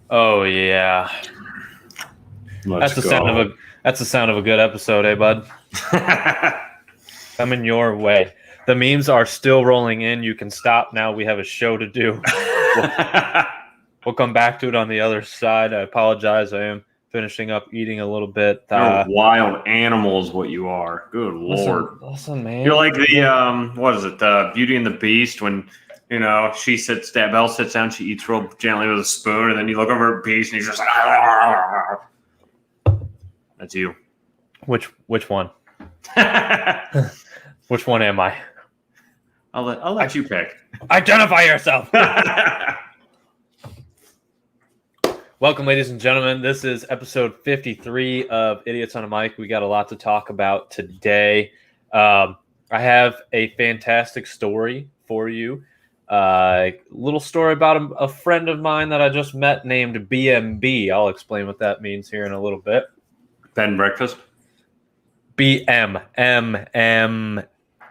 Oh yeah, Let's that's the sound of go. a good episode, eh, bud? Coming your way. The memes are still rolling in. You can stop now. We have a show to do. We'll come back to it on the other side. I apologize. I am finishing up eating a little bit. You're a wild animal is what you are. Good Lord. Listen, man. You're like the what is it? The Beauty and the Beast when Belle sits down, she eats real gently with a spoon, and then you look over at Beast and he's just like that's you. Which one? Which one am I? I'll let you pick. Identify yourself. Welcome, ladies and gentlemen. This is episode 53 of Idiots on a Mic. We got a lot to talk about today. I have a fantastic story for you. Little story about a friend of mine that I just met named BMB. I'll explain what that means here in a little bit. Bed and breakfast? M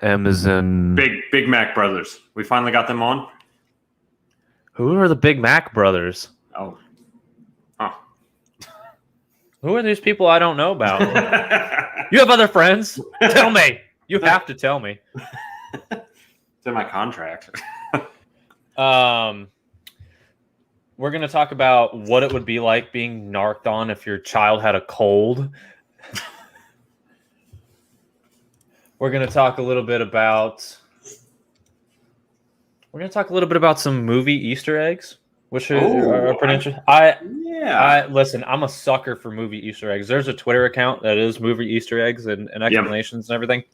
is in... Big Mac Brothers. We finally got them on? Who are the Big Mac Brothers? Oh. Who are these people I don't know about? You have other friends? Tell me. You have to tell me. It's in my contract. We're going to talk about what it would be like being narked on if your child had a cold. We're going to talk a little bit about some movie Easter eggs, which are pretty interesting. Listen, I'm a sucker for movie Easter eggs. There's a Twitter account that is movie Easter eggs and explanations and everything.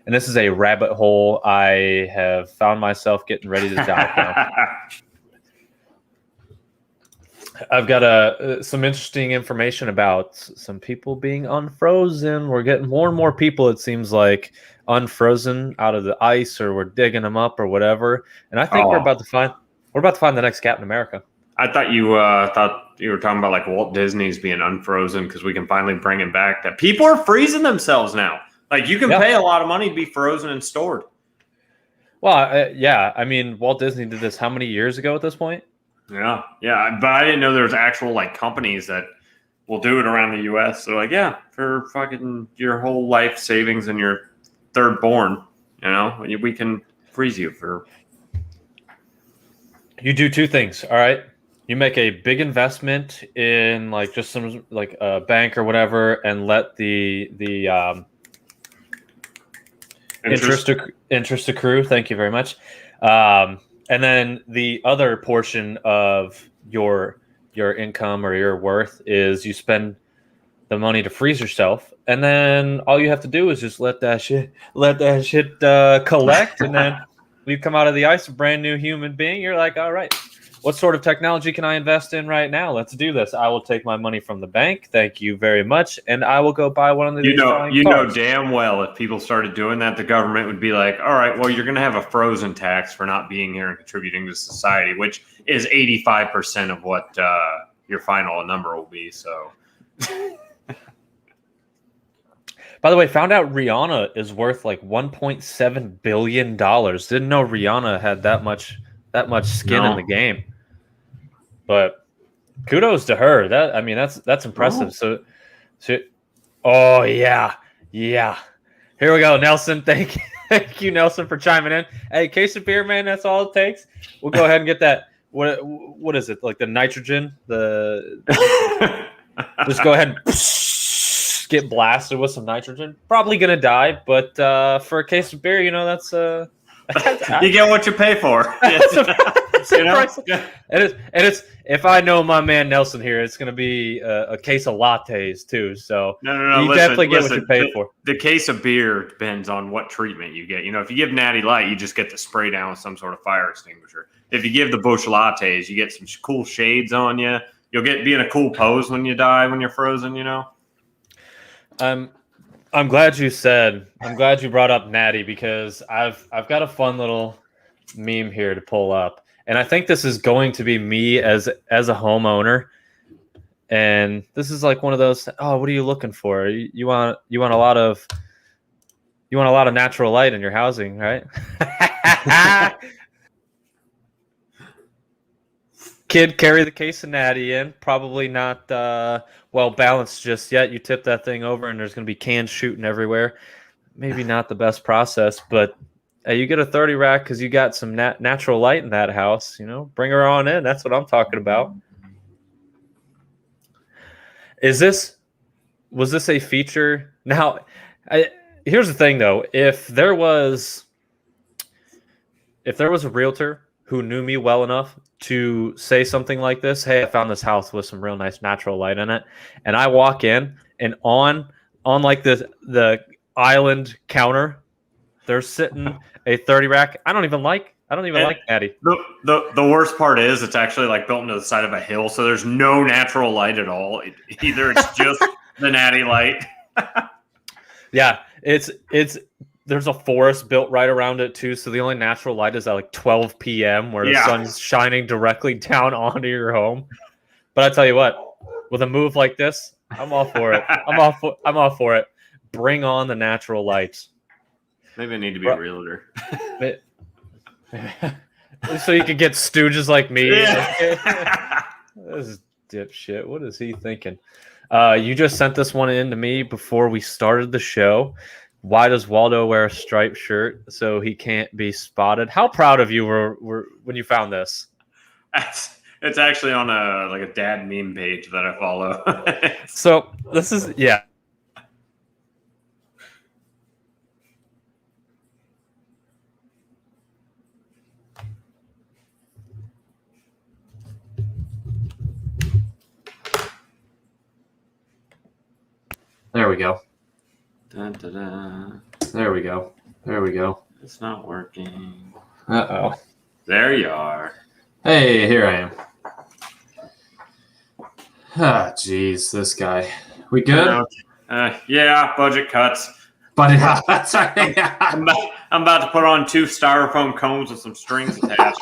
And this is a rabbit hole I have found myself getting ready to dive down. I've got some interesting information about some people being unfrozen. We're getting more and more people, it seems like, unfrozen out of the ice, or we're digging them up or whatever. And I think we're about to find the next Captain America. I thought you were talking about like Walt Disney's being unfrozen because we can finally bring him back. That people are freezing themselves now. Like you can pay a lot of money to be frozen and stored. Well, yeah. I mean, Walt Disney did this how many years ago at this point? Yeah. But I didn't know there was actual like companies that will do it around the U.S. So like, yeah, for fucking your whole life savings and your third born, we can freeze you for. You do two things. All right. You make a big investment in like just some like a bank or whatever, and let the interest accrue. Thank you very much. And then the other portion of your income or your worth is you spend the money to freeze yourself, and then all you have to do is just let that shit collect, and then you come out of the ice a brand new human being. You're like, all right, what sort of technology can I invest in right now? Let's do this. I will take my money from the bank. Thank you very much. And I will go buy one of these. You know damn well if people started doing that, the government would be like, all right, well, you're going to have a frozen tax for not being here and contributing to society, which is 85% of what your final number will be. So, by the way, found out Rihanna is worth like $1.7 billion. Didn't know Rihanna had that much skin in the game. But kudos to her. That's impressive. So, oh yeah. Here we go, Nelson. Thank you, Nelson, for chiming in. Hey, case of beer, man. That's all it takes. We'll go ahead and get that. What is it? Like the nitrogen? Just go ahead and get blasted with some nitrogen. Probably gonna die, but for a case of beer, that's you get what you pay for. And it's if I know my man Nelson here, it's going to be a case of lattes too. So no. You definitely get what you pay for. The case of beer depends on what treatment you get. If you give Natty Light, you just get to spray down with some sort of fire extinguisher. If you give the Busch lattes, you get some cool shades on you. You'll be in a cool pose when you die, when you're frozen. I'm glad you brought up Natty, because I've got a fun little meme here to pull up, and I think this is going to be me as a homeowner, and this is like one of those. Oh, what are you looking for? You want a lot of natural light in your housing, right? Kid, carry the case of natty in. Probably not well balanced just yet. You tip that thing over, and there's going to be cans shooting everywhere. Maybe not the best process, but you get a 30 rack because you got some natural light in that house. Bring her on in. That's what I'm talking about. Was this a feature? Now, here's the thing, though. If there was a realtor who knew me well enough to say something like this, hey, I found this house with some real nice natural light in it, and I walk in, and on like the island counter, there's sitting a 30 rack. I don't even like natty. The worst part is it's actually like built into the side of a hill, so there's no natural light at all. Either it's just the natty light. Yeah, it's there's a forest built right around it too, so the only natural light is at like 12 p.m. where the sun's shining directly down onto your home. But I tell you what, with a move like this, I'm all for it. I'm all for it. Bring on the natural lights. Maybe I need to be a realtor. So you could get stooges like me. Yeah. This dipshit. What is he thinking? You just sent this one in to me before we started the show. Why does Waldo wear a striped shirt so he can't be spotted? How proud of you were when you found this? It's actually on a dad meme page that I follow. So this is There we go. Dun, dun, dun. There we go. It's not working. Uh-oh. There you are. Hey, here I am. Ah, jeez, this guy. We good? Yeah, budget cuts. But that's I'm about to put on 2 styrofoam cones with some strings attached.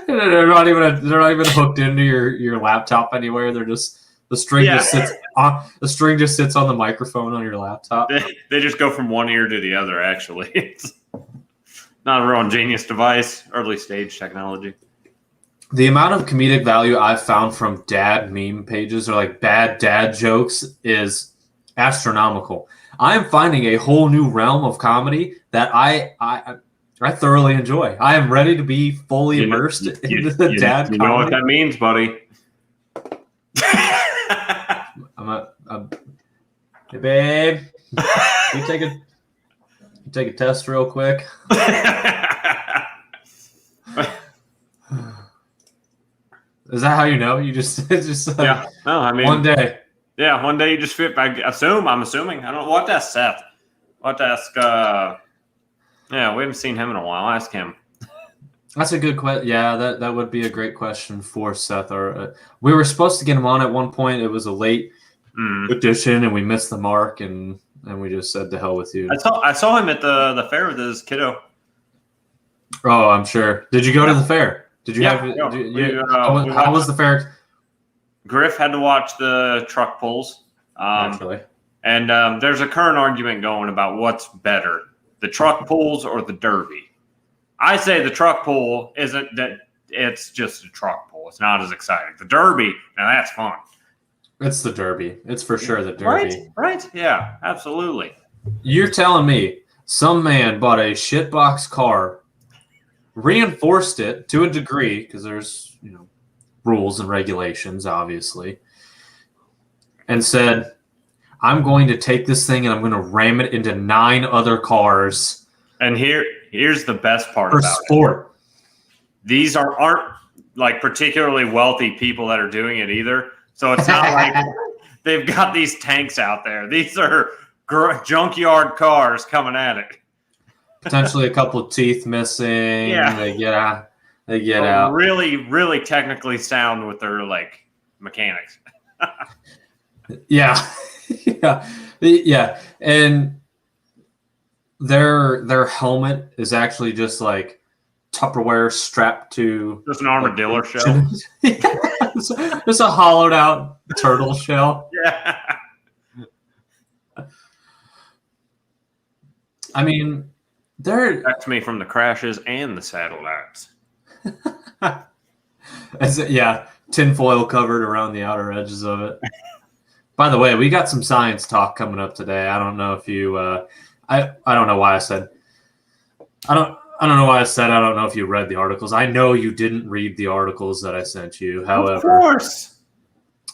They're not even hooked into your laptop anywhere. They're just the string just sits on the microphone on your laptop. They just go from one ear to the other. Actually, it's not a real ingenious device. Early stage technology. The amount of comedic value I've found from dad meme pages or like bad dad jokes is astronomical. I am finding a whole new realm of comedy that I thoroughly enjoy. I am ready to be fully immersed into the dad comedy. You know what that means, buddy. Hey, babe. Can you take a test real quick? Is that how you know? You just yeah. No, I mean one day. Yeah, one day you just fit. I'm assuming. I don't know what to ask Seth. What to ask? Yeah, we haven't seen him in a while. I'll ask him. That's a good question. Yeah, that would be a great question for Seth. Or we were supposed to get him on at one point. It was a late edition, and we missed the mark, and we just said, "To hell with you." I saw him at the fair with his kiddo. Oh, I'm sure. Did you go to the fair? Did you have? How was the fair? Griff had to watch the truck pulls. Naturally. And there's a current argument going about what's better, the truck pulls or the derby. I say the truck pull isn't that it's just a truck pull. It's not as exciting. The derby, now that's fun. It's the derby. It's for sure the derby. Right? Yeah, absolutely. You're telling me some man bought a shitbox car, reinforced it to a degree because there's rules and regulations, obviously, and said, I'm going to take this thing and I'm going to ram it into 9 other cars. And here's the best part for about sport. It. These aren't like particularly wealthy people that are doing it either. So it's not like they've got these tanks out there. These are junkyard cars coming at it. Potentially a couple of teeth missing. Yeah. They get out. Really, really technically sound with their mechanics. Yeah. Yeah. And their helmet is actually just like Tupperware strapped to just an armadillo shell. Just a hollowed out turtle shell. Yeah. I mean, protects me from the crashes and the satellites. Yeah, tinfoil covered around the outer edges of it. By the way, we got some science talk coming up today. I don't know if you. I don't know why I said. I don't know why I said I don't know if you read the articles. I know you didn't read the articles that I sent you. Of course.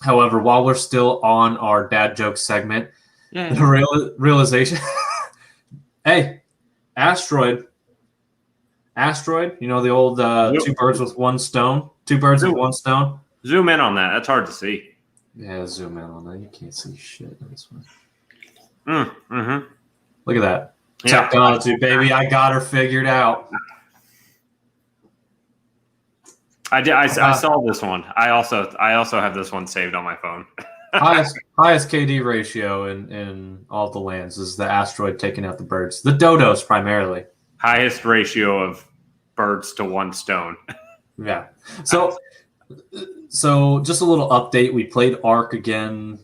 However, while we're still on our dad joke segment, the realization. Hey, asteroid. You know the old two birds with one stone. Two birds with one stone. Zoom in on that. That's hard to see. Yeah, zoom in on that. You can't see shit in this one. Mm-hmm. Look at that. Yeah. Technology, baby. I got her figured out. I did. I saw this one. I also have this one saved on my phone. highest KD ratio in all the lands is the asteroid taking out the birds. The dodos primarily. Highest ratio of birds to one stone. Yeah. So just a little update. We played Ark again,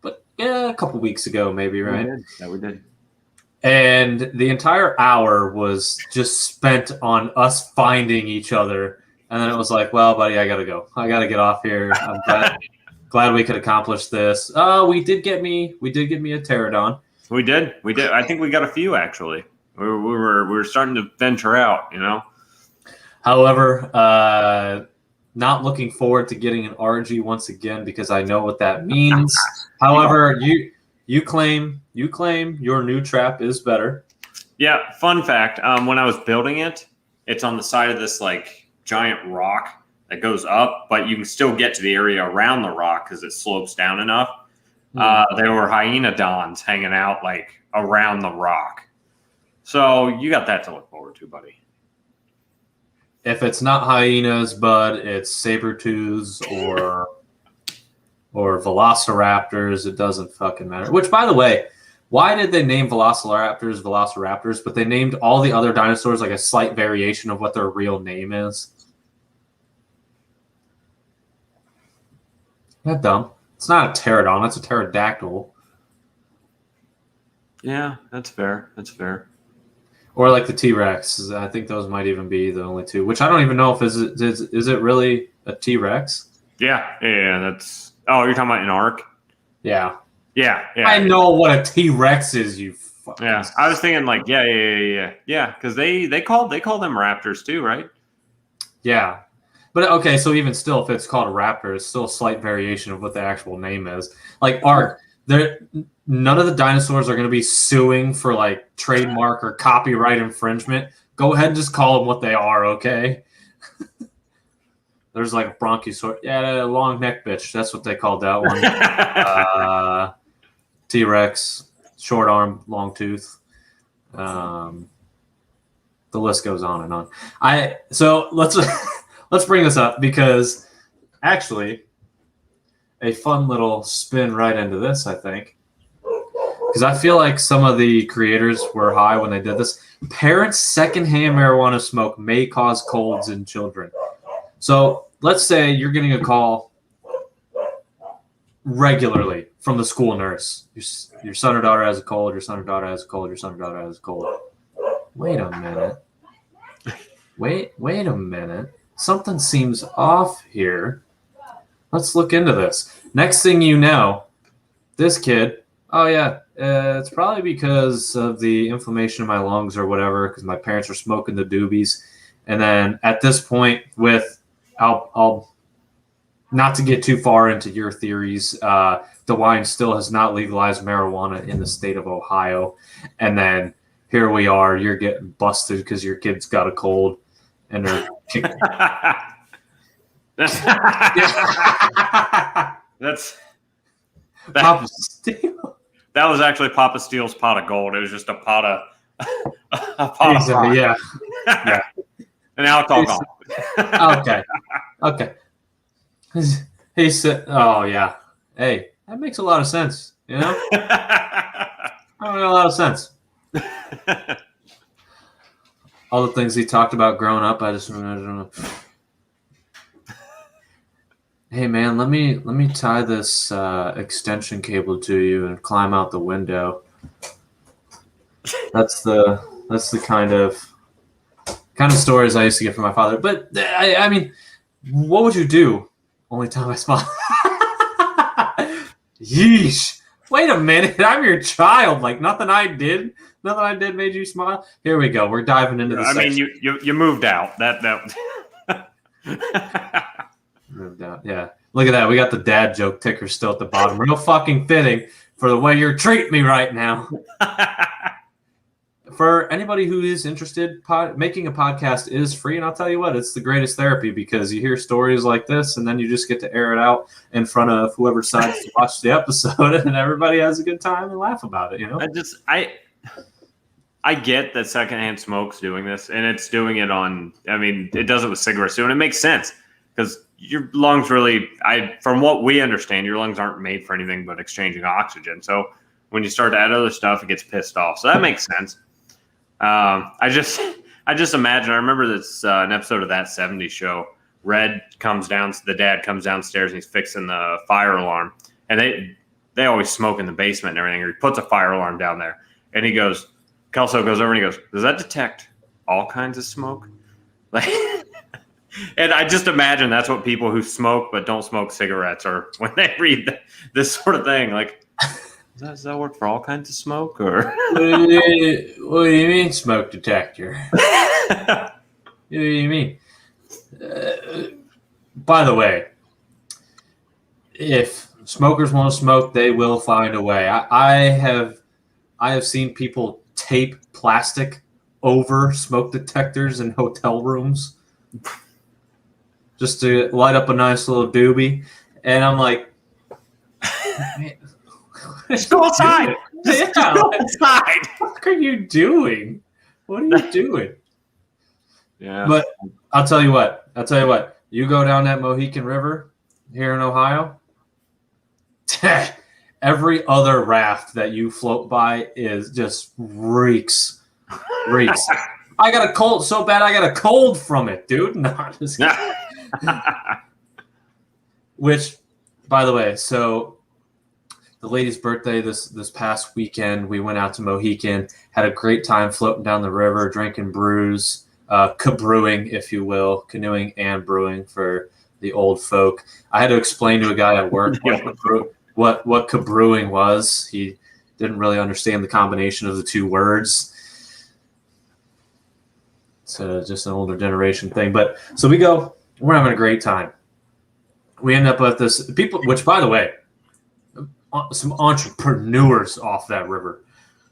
but a couple weeks ago, maybe, right? We did. And the entire hour was just spent on us finding each other. And then it was like, well, buddy, I got to go. I got to get off here. I'm glad we could accomplish this. We did get me a pterodon. We did. I think we got a few, actually. We were starting to venture out, you know. However, not looking forward to getting an RG once again because I know what that means. However, you claim your new trap is better. Yeah. Fun fact: when I was building it, it's on the side of this like giant rock that goes up, but you can still get to the area around the rock because it slopes down enough. There were hyenodons hanging out like around the rock. So you got that to look forward to, buddy. If it's not hyenas, but it's saber-tooths or velociraptors, it doesn't fucking matter. Which, by the way, why did they name velociraptors, but they named all the other dinosaurs like a slight variation of what their real name is? Isn't that dumb? It's not a pterodon, it's a pterodactyl. Yeah, that's fair. Or like the T-Rex. I think those might even be the only two. Which I don't even know if is it really a T-Rex? Yeah. That's. Oh, you're talking about an Ark? Yeah. Yeah. I know what a T-Rex is. You. Yeah. I was thinking like yeah. Because they call them raptors too, right? Yeah. But okay, so even still, if it's called a raptor, it's still a slight variation of what the actual name is. Like Ark, none of the dinosaurs are going to be suing for like trademark or copyright infringement. Go ahead and just call them what they are, okay? There's like a bronchiosaurus. Yeah, long neck bitch. That's what they called that one. T-Rex, short arm, long tooth. The list goes on and on. So let's bring this up because actually a fun little spin right into this, I think. Because I feel like some of the creators were high when they did this. Parents' secondhand marijuana smoke may cause colds in children. So let's say you're getting a call regularly from the school nurse. Your son or daughter has a cold, your son or daughter has a cold, your son or daughter has a cold. Wait a minute. Wait a minute. Something seems off here. Let's look into this. Next thing you know, this kid, oh yeah, it's probably because of the inflammation in my lungs or whatever, because my parents are smoking the doobies. And then at this point, I'll not to get too far into your theories, DeWine still has not legalized marijuana in the state of Ohio. And then here we are, you're getting busted because your kid's got a cold and they're kicking. That's Papa Steele. That was actually Papa Steele's pot of gold. It was just a pot of yeah. An alcohol. Okay. He said, "Oh yeah, hey, that makes a lot of sense. You know, that makes a lot of sense." All the things he talked about growing up, I don't know. Hey man, let me tie this extension cable to you and climb out the window. That's the kind of stories I used to get from my father. But I mean, What would you do? Only time I smile. Yeesh. Wait a minute. I'm your child. Like nothing I did made you smile. Here we go. We're diving into the I mean, section. you moved out. That Moved out. Yeah. Look at that. We got the dad joke ticker still at the bottom. Real fucking fitting for the way you're treating me right now. For anybody who is interested, making a podcast is free, and I'll tell you what, it's the greatest therapy because you hear stories like this, and then you just get to air it out in front of whoever decides to watch the episode, and everybody has a good time and laugh about it. You know, I get that secondhand smoke's doing this, and it's doing it on. I mean, it does it with cigarettes too, and it makes sense because your lungs really, from what we understand, your lungs aren't made for anything but exchanging oxygen. So when you start to add other stuff, it gets pissed off. So that makes sense. I just imagine. I remember this an episode of That 70s Show. The dad comes downstairs and he's fixing the fire alarm, and they always smoke in the basement and everything. Or he puts a fire alarm down there, and Kelso goes over and he goes, "Does that detect all kinds of smoke?" Like, and I just imagine that's what people who smoke but don't smoke cigarettes are when they read this sort of thing. Like, does that work for all kinds of smoke? Or what do you mean smoke detector? What do you mean? By the way, if smokers want to smoke, they will find a way. I have seen people tape plastic over smoke detectors in hotel rooms just to light up a nice little doobie, and I'm like, just go outside. Just go outside. What are you doing? What are you doing? Yeah. But I'll tell you what. You go down that Mohican River here in Ohio, every other raft that you float by is just reeks. I got a cold so bad I got a cold from it, dude. No, just kidding. Which, by the way, so the lady's birthday this past weekend, we went out to Mohican, had a great time floating down the river, drinking brews, cabrewing, if you will, canoeing and brewing for the old folk. I had to explain to a guy at work what cabrewing was. He didn't really understand the combination of the two words. It's just an older generation thing. But so we're having a great time. We end up with this people, which, by the way, some entrepreneurs off that river.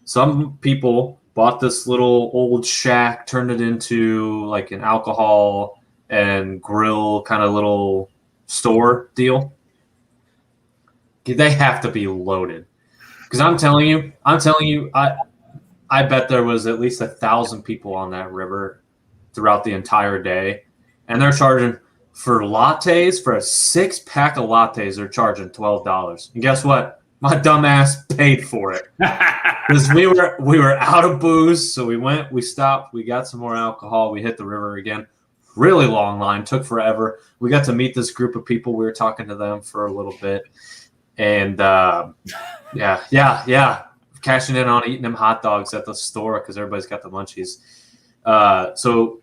Some people bought this little old shack, turned it into like an alcohol and grill kind of little store deal. They have to be loaded. Because I'm telling you, I bet there was at least 1,000 people on that river throughout the entire day. And they're charging for lattes, for a 6-pack of lattes, they're charging $12. And guess what? My dumb ass paid for it. Because we were out of booze, so we stopped, we got some more alcohol, we hit the river again. Really long line, took forever. We got to meet this group of people. We were talking to them for a little bit. And yeah, cashing in on eating them hot dogs at the store because everybody's got the munchies. So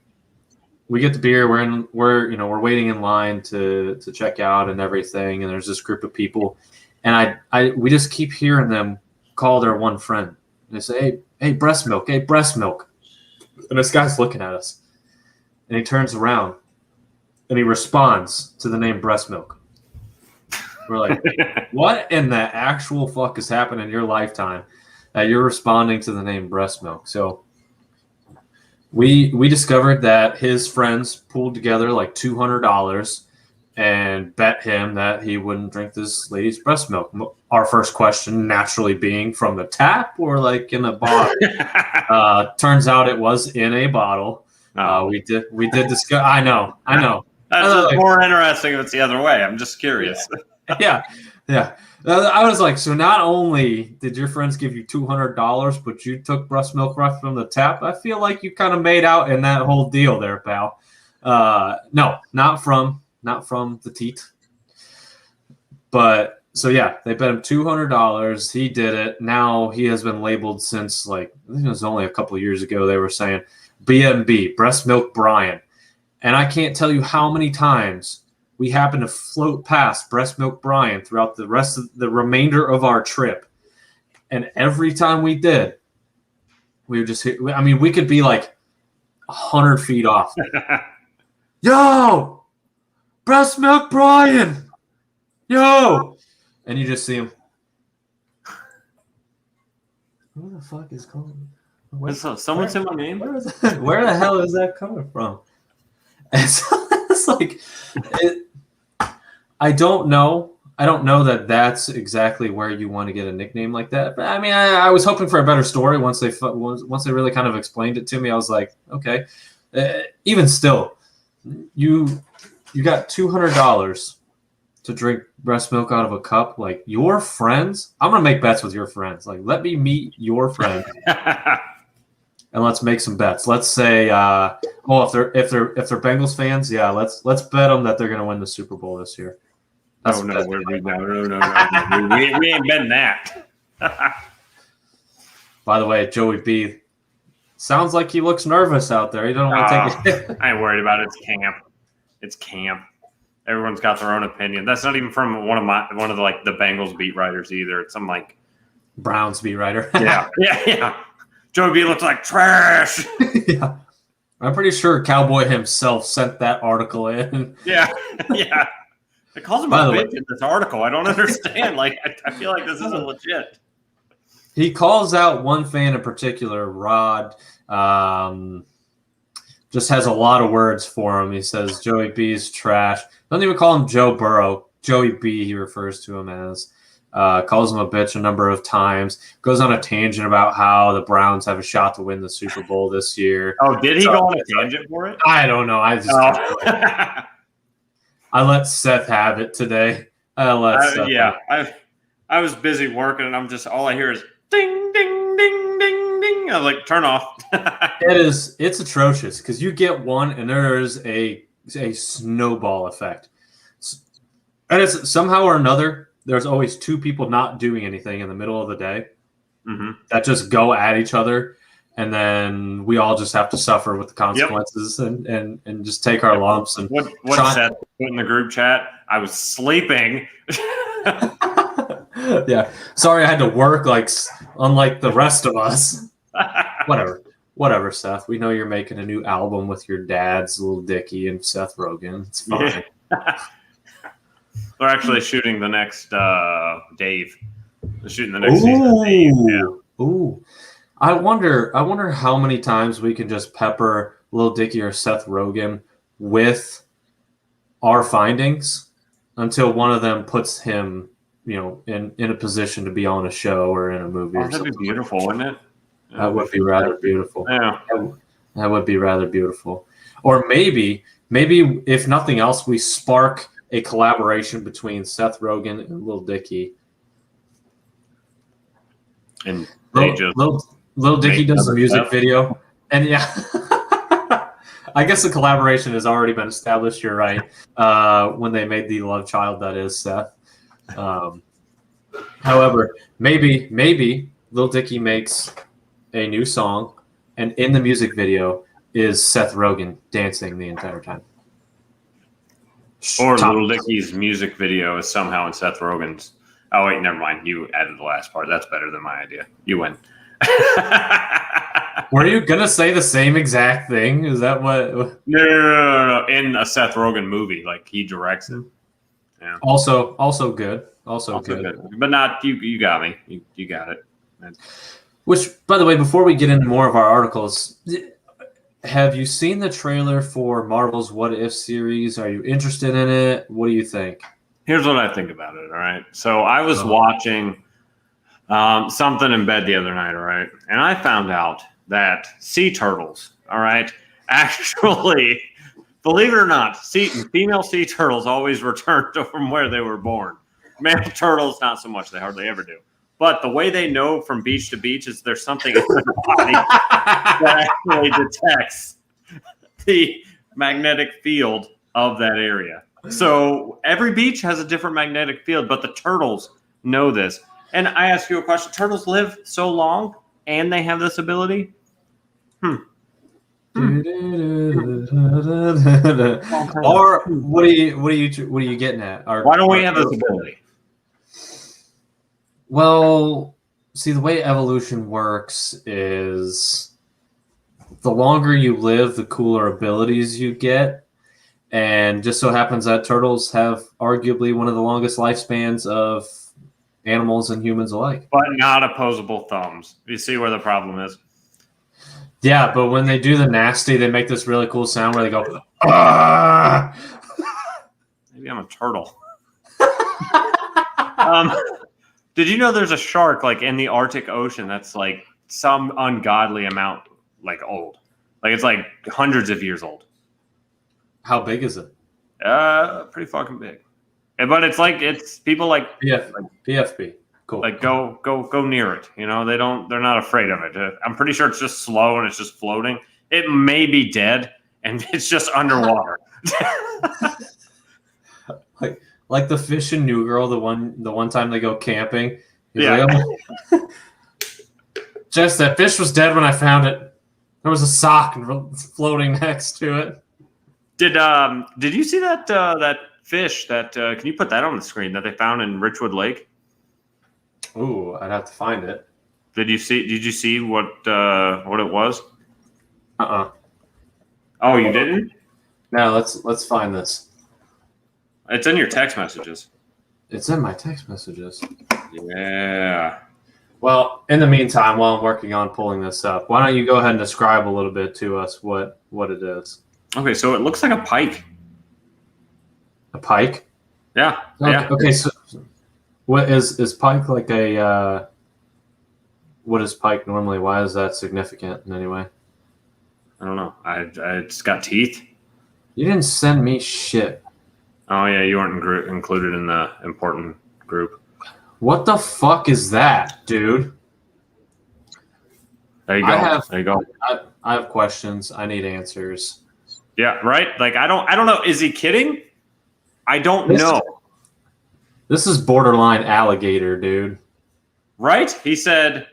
we get the beer. We're waiting in line to check out and everything. And there's this group of people, and we just keep hearing them call their one friend. And they say, "Hey, breast milk! Hey, breast milk!" And this guy's looking at us, and he turns around, and he responds to the name breast milk. We're like, what in the actual fuck has happened in your lifetime that you're responding to the name breast milk? So we discovered that his friends pulled together like $200 and bet him that he wouldn't drink this lady's breast milk. Our first question naturally being from the tap or like in a bottle. Turns out it was in a bottle. We did discuss. I know. That's more interesting if it's the other way. I'm just curious. Yeah. I was like, so not only did your friends give you $200, but you took breast milk right from the tap. I feel like you kind of made out in that whole deal there, pal. No, not from the teat. But so yeah, they bet him $200. He did it. Now he has been labeled since I think it was only a couple of years ago. They were saying BMB, breast milk Brian. And I can't tell you how many times we happened to float past Breast Milk Brian throughout the rest of the remainder of our trip. And every time we did, we would just hit, I mean, we could be like 100 feet off. Yo, Breast Milk Brian. Yo. And you just see him. Who the fuck is calling? Someone said my name? Where the hell is that coming from? And so it's like, I don't know. I don't know that that's exactly where you want to get a nickname like that. But I mean, I was hoping for a better story once they really kind of explained it to me. I was like, okay. Even still, you got $200 to drink breast milk out of a cup. Like, your friends, I'm gonna make bets with your friends. Like, let me meet your friends. And let's make some bets. Let's say, if they're Bengals fans, yeah, let's bet them that they're gonna win the Super Bowl this year. No, we ain't betting that. By the way, Joey B, sounds like he looks nervous out there. He don't want to take it. I ain't worried about it. It's camp. It's camp. Everyone's got their own opinion. That's not even from one of the like the Bengals beat writers either. It's some like Browns beat writer. yeah. Joey B looks like trash. Yeah. I'm pretty sure Cowboy himself sent that article in. Yeah. It calls him a bitch in this article. I don't understand. Like, I feel like this isn't legit. He calls out one fan in particular, Rod. Just has a lot of words for him. He says Joey B's trash. Doesn't even call him Joe Burrow. Joey B, he refers to him as. Calls him a bitch a number of times. Goes on a tangent about how the Browns have a shot to win the Super Bowl this year. Oh, did he go on a tangent for it? I don't know. I let Seth have it today. I was busy working, and I'm just all I hear is ding, ding, ding, ding, ding. I'm like, turn off. It's atrocious because you get one, and there's a snowball effect, and it's somehow or another. There's always two people not doing anything in the middle of the day that just go at each other, and then we all just have to suffer with the consequences and just take our lumps. And what Seth put in the group chat? I was sleeping. Yeah, sorry, I had to work unlike the rest of us. Whatever, Seth. We know you're making a new album with your dads, Lil Dicky and Seth Rogen. It's fine. Yeah. They're actually shooting the next Dave. They're shooting the next season of Dave. Yeah. Ooh. I wonder how many times we can just pepper Lil Dicky or Seth Rogen with our findings until one of them puts him, in a position to be on a show or in a movie. Oh, that'd be beautiful, wouldn't it? That would be rather beautiful. Yeah. That would be rather beautiful. Or maybe if nothing else, we spark a collaboration between Seth Rogen and Lil Dicky. And Lil Dicky does a music video. And yeah, I guess the collaboration has already been established. You're right. When they made the love child that is Seth. However, maybe Lil Dicky makes a new song, and in the music video is Seth Rogen dancing the entire time. Or Lil Dicky's music video is somehow in Seth Rogen's. Oh, wait, never mind. You added the last part. That's better than my idea. You win. Were you going to say the same exact thing? Is that what? No. In a Seth Rogen movie. Like, he directs it. Yeah. Also good. Also good. But not, you got me. You got it. Which, by the way, before we get into more of our articles, have you seen the trailer for Marvel's What If series? Are you interested in it? What do you think? Here's what I think about it, all right? So I was watching something in bed the other night, all right? And I found out that sea turtles, all right, actually, believe it or not, female sea turtles always return to from where they were born. Male turtles, not so much. They hardly ever do. But the way they know from beach to beach is there's something in their body that actually detects the magnetic field of that area. So every beach has a different magnetic field, but the turtles know this. And I ask you a question. Turtles live so long and they have this ability? Or what are you getting at? Why don't we have this ability? Well, see, the way evolution works is the longer you live, the cooler abilities you get. And just so happens that turtles have arguably one of the longest lifespans of animals and humans alike. But not opposable thumbs. You see where the problem is? Yeah, but when they do the nasty, they make this really cool sound where they go, "Ah!" Maybe I'm a turtle. Did you know there's a shark like in the Arctic Ocean that's like some ungodly amount like old? Like it's like hundreds of years old. How big is it? Pretty fucking big. But it's people like PFP. Cool. like go near it. You know, they're not afraid of it. I'm pretty sure it's just slow and it's just floating. It may be dead and it's just underwater. like the fish in New Girl, the one time they go camping. He's Yeah. like, "Oh." Jess, that fish was dead when I found it. There was a sock floating next to it. Did you see that fish that can you put that on the screen that they found in Richwood Lake? Ooh, I'd have to find it. Did you see what it was? Oh, you didn't? Now let's find this. It's in your text messages. It's in my text messages. Yeah. Well, in the meantime, while I'm working on pulling this up, why don't you go ahead and describe a little bit to us what it is? Okay, so it looks like a pike. A pike? Yeah. Okay, Yeah. okay, so what is pike like a what is pike normally? Why is that significant in any way? I don't know. It's got teeth. You didn't send me shit. Oh yeah, you weren't included in the important group. What the fuck is that, dude? There you go. There you go. I have questions. I need answers. Yeah, right? Like I don't know. Is he kidding? I don't know. This is borderline alligator, dude. Right? He said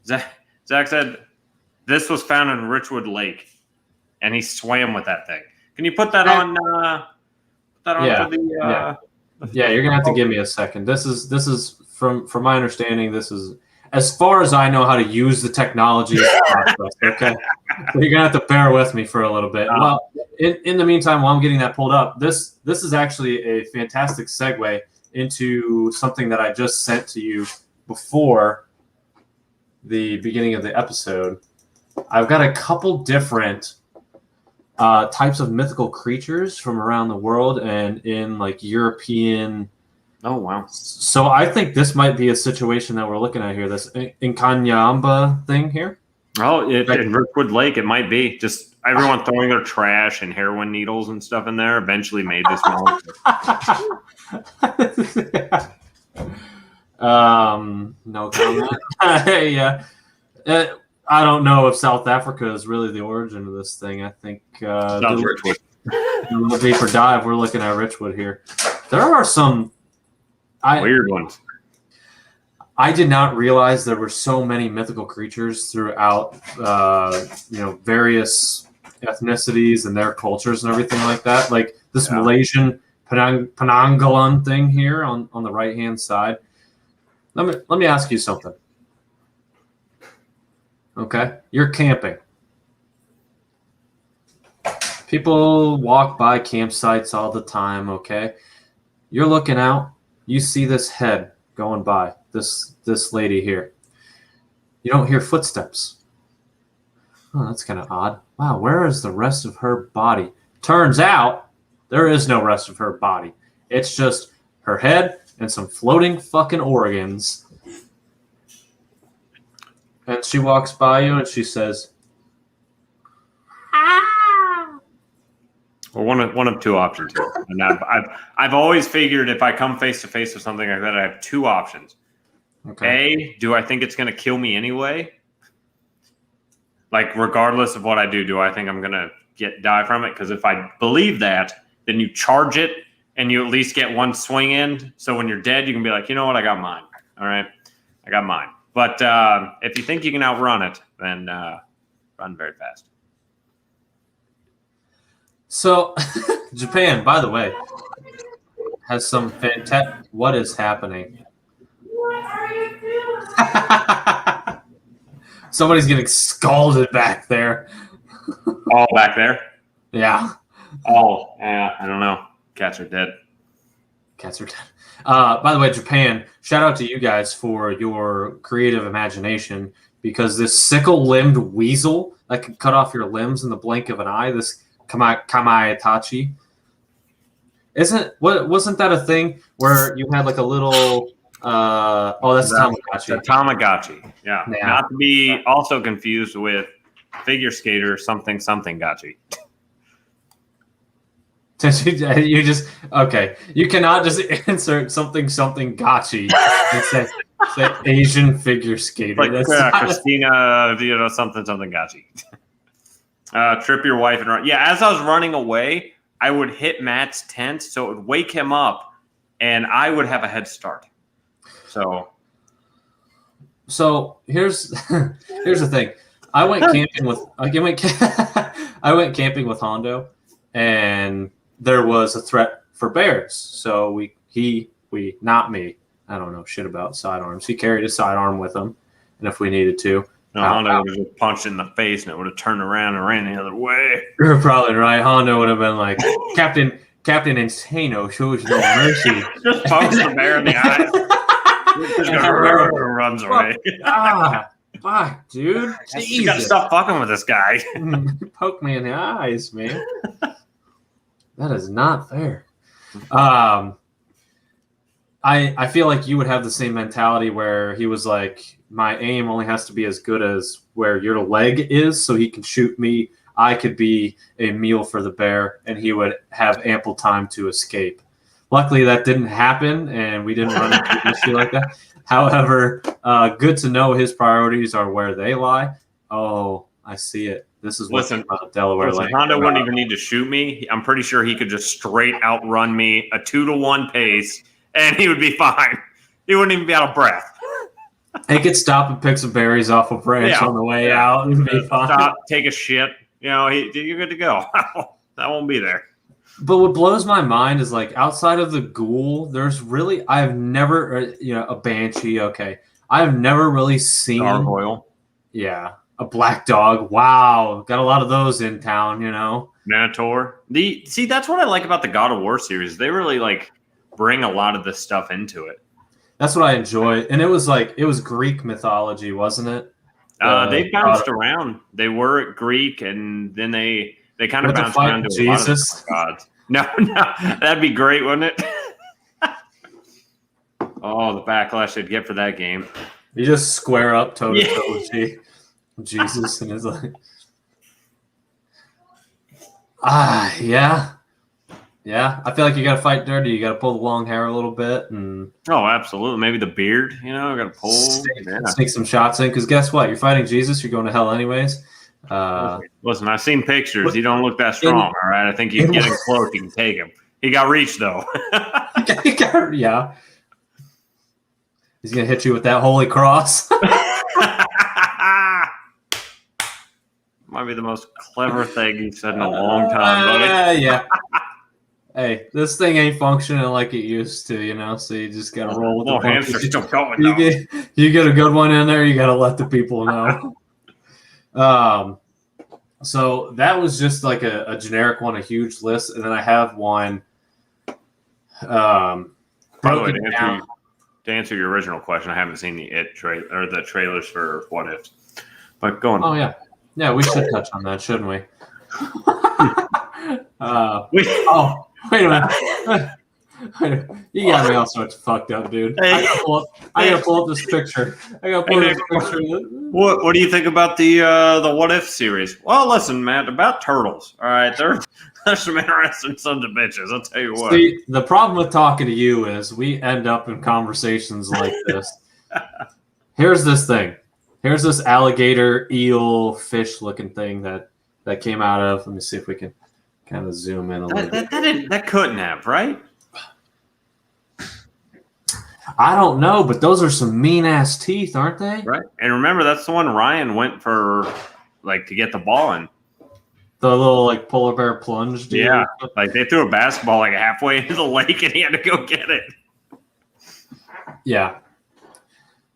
Zach said this was found in Richwood Lake and he swam with that thing. Can you put that on Yeah. for the Yeah, you're gonna have to give me a second. This is from my understanding. This is as far as I know how to use the technology. Okay, so you're gonna have to bear with me for a little bit. Well, in the meantime, while I'm getting that pulled up, this is actually a fantastic segue into something that I just sent to you before the beginning of the episode. I've got a couple different types of mythical creatures from around the world and in like European. Oh wow! So I think this might be a situation that we're looking at here. This Nkanyamba thing here. Oh, in Richwood Lake, it might be just everyone throwing their trash and heroin needles and stuff in there. Eventually, made this monster. No comment. Yeah. I don't know if South Africa is really the origin of this thing. I think Richwood. A deeper dive. We're looking at Richwood here. There are some weird ones. I did not realize there were so many mythical creatures throughout, various ethnicities and their cultures and everything like that. Like this Malaysian Penanggalan thing here on the right hand side. Let me ask you something. Okay, you're camping. People walk by campsites all the time. Okay, you're looking out. You see this head going by. This lady here. You don't hear footsteps. Oh, that's kind of odd. Wow, where is the rest of her body? Turns out there is no rest of her body. It's just her head and some floating fucking organs. And she walks by you and she says, Well, one of two options here. And I've always figured if I come face to face with something like that, I have two options. okay. A, do I think it's going to kill me anyway? Like, regardless of what I do I think I'm going to die from it? Because if I believe that, then you charge it and you at least get one swing in. So when you're dead, you can be like, you know what? I got mine. All right. I got mine. But if you think you can outrun it, then run very fast. So, Japan, by the way, has some fantastic. What is happening? Somebody's getting scalded back there. All back there. Yeah, Oh, yeah. I don't know. Cats are dead. cats are dead. By the way, Japan, shout out to you guys for your creative imagination because this sickle-limbed weasel that can cut off your limbs in the blink of an eye, this Kamae Itachi, wasn't that a thing where you had like a little that's The Tamagotchi. Tamagotchi. Yeah. Yeah. Not to be also confused with figure skater something gotchi. You just okay. You cannot just insert something gotchi and say Asian figure skater. Like That's not- Christina, something gotchi. Trip your wife and run. Yeah, as I was running away, I would hit Matt's tent, so it would wake him up, and I would have a head start. So here's the thing. I went camping with Hondo, and there was a threat for bears. So not me. I don't know shit about sidearms. He carried a sidearm with him, and if we needed to, Hondo would have just punched in the face, and it would have turned around and ran the other way. you're probably right. Hondo would have been like, Captain Insano shows no mercy. Just pokes the bear in the eyes. Just runs away. Fuck, dude. You gotta stop fucking with this guy. Poke me in the eyes, man. That is not fair. I feel like you would have the same mentality where he was like, my aim only has to be as good as where your leg is, so he can shoot me. I could be a meal for the bear, and he would have ample time to escape. Luckily, that didn't happen, and we didn't run into an issue like that. However, good to know his priorities are where they lie. Oh, I see it. This is what's about Delaware Lane. Hondo wouldn't even need to shoot me. I'm pretty sure he could just straight outrun me a 2-to-1 pace, and he would be fine. He wouldn't even be out of breath. He could stop and pick some berries off a branch on the way out and be fine. Stop, take a shit. You're good to go. That won't be there. But what blows my mind is like outside of the ghoul, I've never, a banshee. Okay. I've never really seen Gargoyle. Yeah. A black dog. Wow. Got a lot of those in town, Minotaur. That's what I like about the God of War series. They really bring a lot of this stuff into it. That's what I enjoy. And it was Greek mythology, wasn't it? They bounced around. They were Greek, and then they kind of bounced around to Jesus. A lot of gods. No, that'd be great, wouldn't it? Oh, the backlash they'd get for that game. You just square up toe to toe with Jesus, and it's like, yeah. Yeah, I feel like you got to fight dirty. You got to pull the long hair a little bit, and absolutely. Maybe the beard. Got to pull, sneak some shots in. Because guess what? You're fighting Jesus. You're going to hell anyways. Listen, I've seen pictures. He don't look that strong. All right, I think he's getting close. You can take him. He got reach though. Yeah, he's gonna hit you with that holy cross. Might be the most clever thing you've said in a long time, buddy. Yeah. Hey, this thing ain't functioning like it used to, so you just gotta roll with the hands are still going. You get a good one in there, you gotta let the people know. So that was just like a generic one, a huge list, and then I have one. By the way, to answer your original question, I haven't seen the the trailers for What If, but go on. Oh yeah, we should touch on that, shouldn't we? Wait a minute. You got me all sorts of fucked up, dude. Hey. I gotta pull up this picture. What do you think about the What If series? Well, listen, Matt, about turtles. All right, there's some interesting sons of bitches. I'll tell you what. See, the problem with talking to you is we end up in conversations like this. Here's this thing. Here's this alligator, eel, fish-looking thing that came out of. Let me see if we can kind of zoom in a little bit. That couldn't have, right? I don't know, but those are some mean-ass teeth, aren't they? Right. And remember, that's the one Ryan went for, to get the ball in. The little like polar bear plunge deal. Yeah, like they threw a basketball like halfway into the lake, and he had to go get it. Yeah.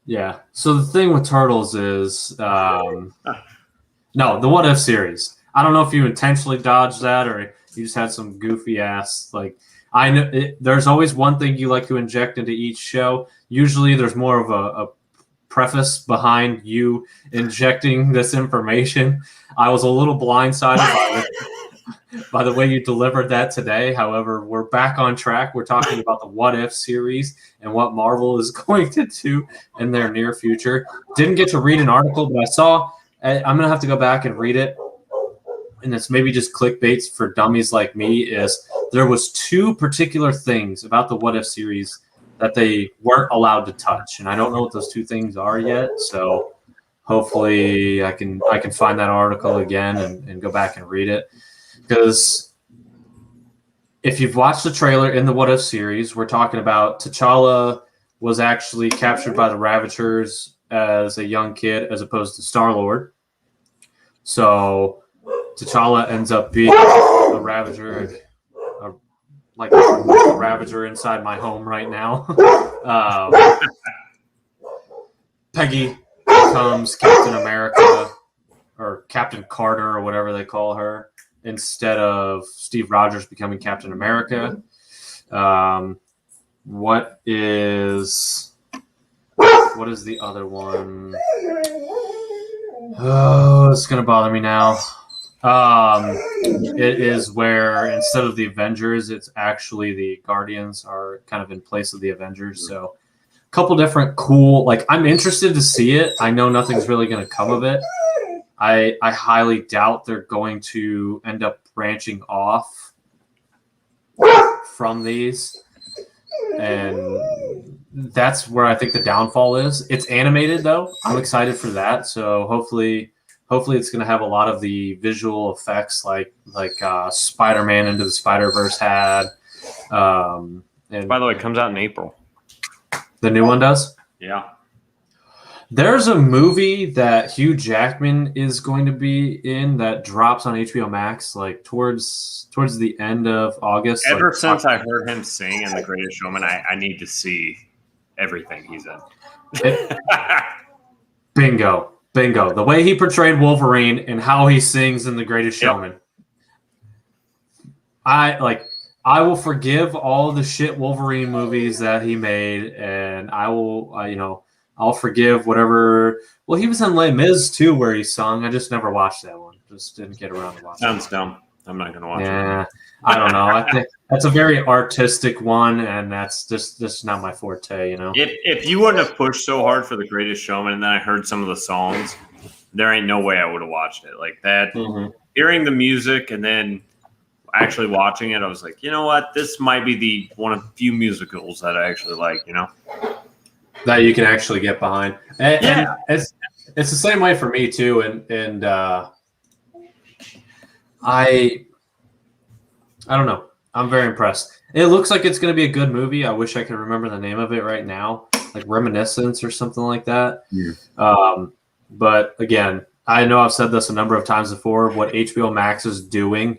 Yeah. So the thing with Turtles is, no, the What If series. I don't know if you intentionally dodged that or you just had some goofy ass like. I know there's always one thing you like to inject into each show. Usually, there's more of a preface behind you injecting this information. I was a little blindsided by the way you delivered that today. However, we're back on track. We're talking about the What If series and what Marvel is going to do in their near future. Didn't get to read an article, but I saw. I'm going to have to go back and read it. And it's maybe just clickbaits for dummies like me. Is there was 2 particular things about the What If series that they weren't allowed to touch, and I don't know what those 2 things are yet. So hopefully I can find that article again and go back and read it. Because if you've watched the trailer in the What If series, we're talking about T'Challa was actually captured by the Ravagers as a young kid as opposed to Star-Lord. So T'Challa ends up being a Ravager, like a Ravager inside my home right now. Peggy becomes Captain America or Captain Carter or whatever they call her instead of Steve Rogers becoming Captain America. What is the other one? Oh, it's going to bother me now. It is where instead of the Avengers, it's actually the Guardians are kind of in place of the Avengers. So a couple different cool, like I'm interested to see it. I know nothing's really going to come of it. I highly doubt they're going to end up branching off from these. And that's where I think the downfall is. It's animated though. I'm excited for that. So hopefully it's going to have a lot of the visual effects like Spider-Man Into the Spider-Verse had. And By the way, it comes out in April. The new one does? Yeah. There's a movie that Hugh Jackman is going to be in that drops on HBO Max like towards the end of August. Ever since I heard him sing in The Greatest Showman, I need to see everything he's in. Bingo. The way he portrayed Wolverine and how he sings in The Greatest Showman. I will forgive all the shit Wolverine movies that he made, and I will, I'll forgive whatever. Well, he was in Les Mis too, where he sung. I just never watched that one. Just didn't get around to watching. Sounds dumb. I'm not gonna watch it. Yeah, I don't know. I think that's a very artistic one, and that's just not my forte. If you wouldn't have pushed so hard for The Greatest Showman, and then I heard some of the songs, there ain't no way I would have watched it like that. Mm-hmm. Hearing the music and then actually watching it, I was like, you know what? This might be the one of the few musicals that I actually like. That you can actually get behind. And it's the same way for me too. And I don't know. I'm very impressed. It looks like it's going to be a good movie. I wish I could remember the name of it right now, like Reminiscence or something like that. Yeah. But again, I know I've said this a number of times before. What HBO Max is doing,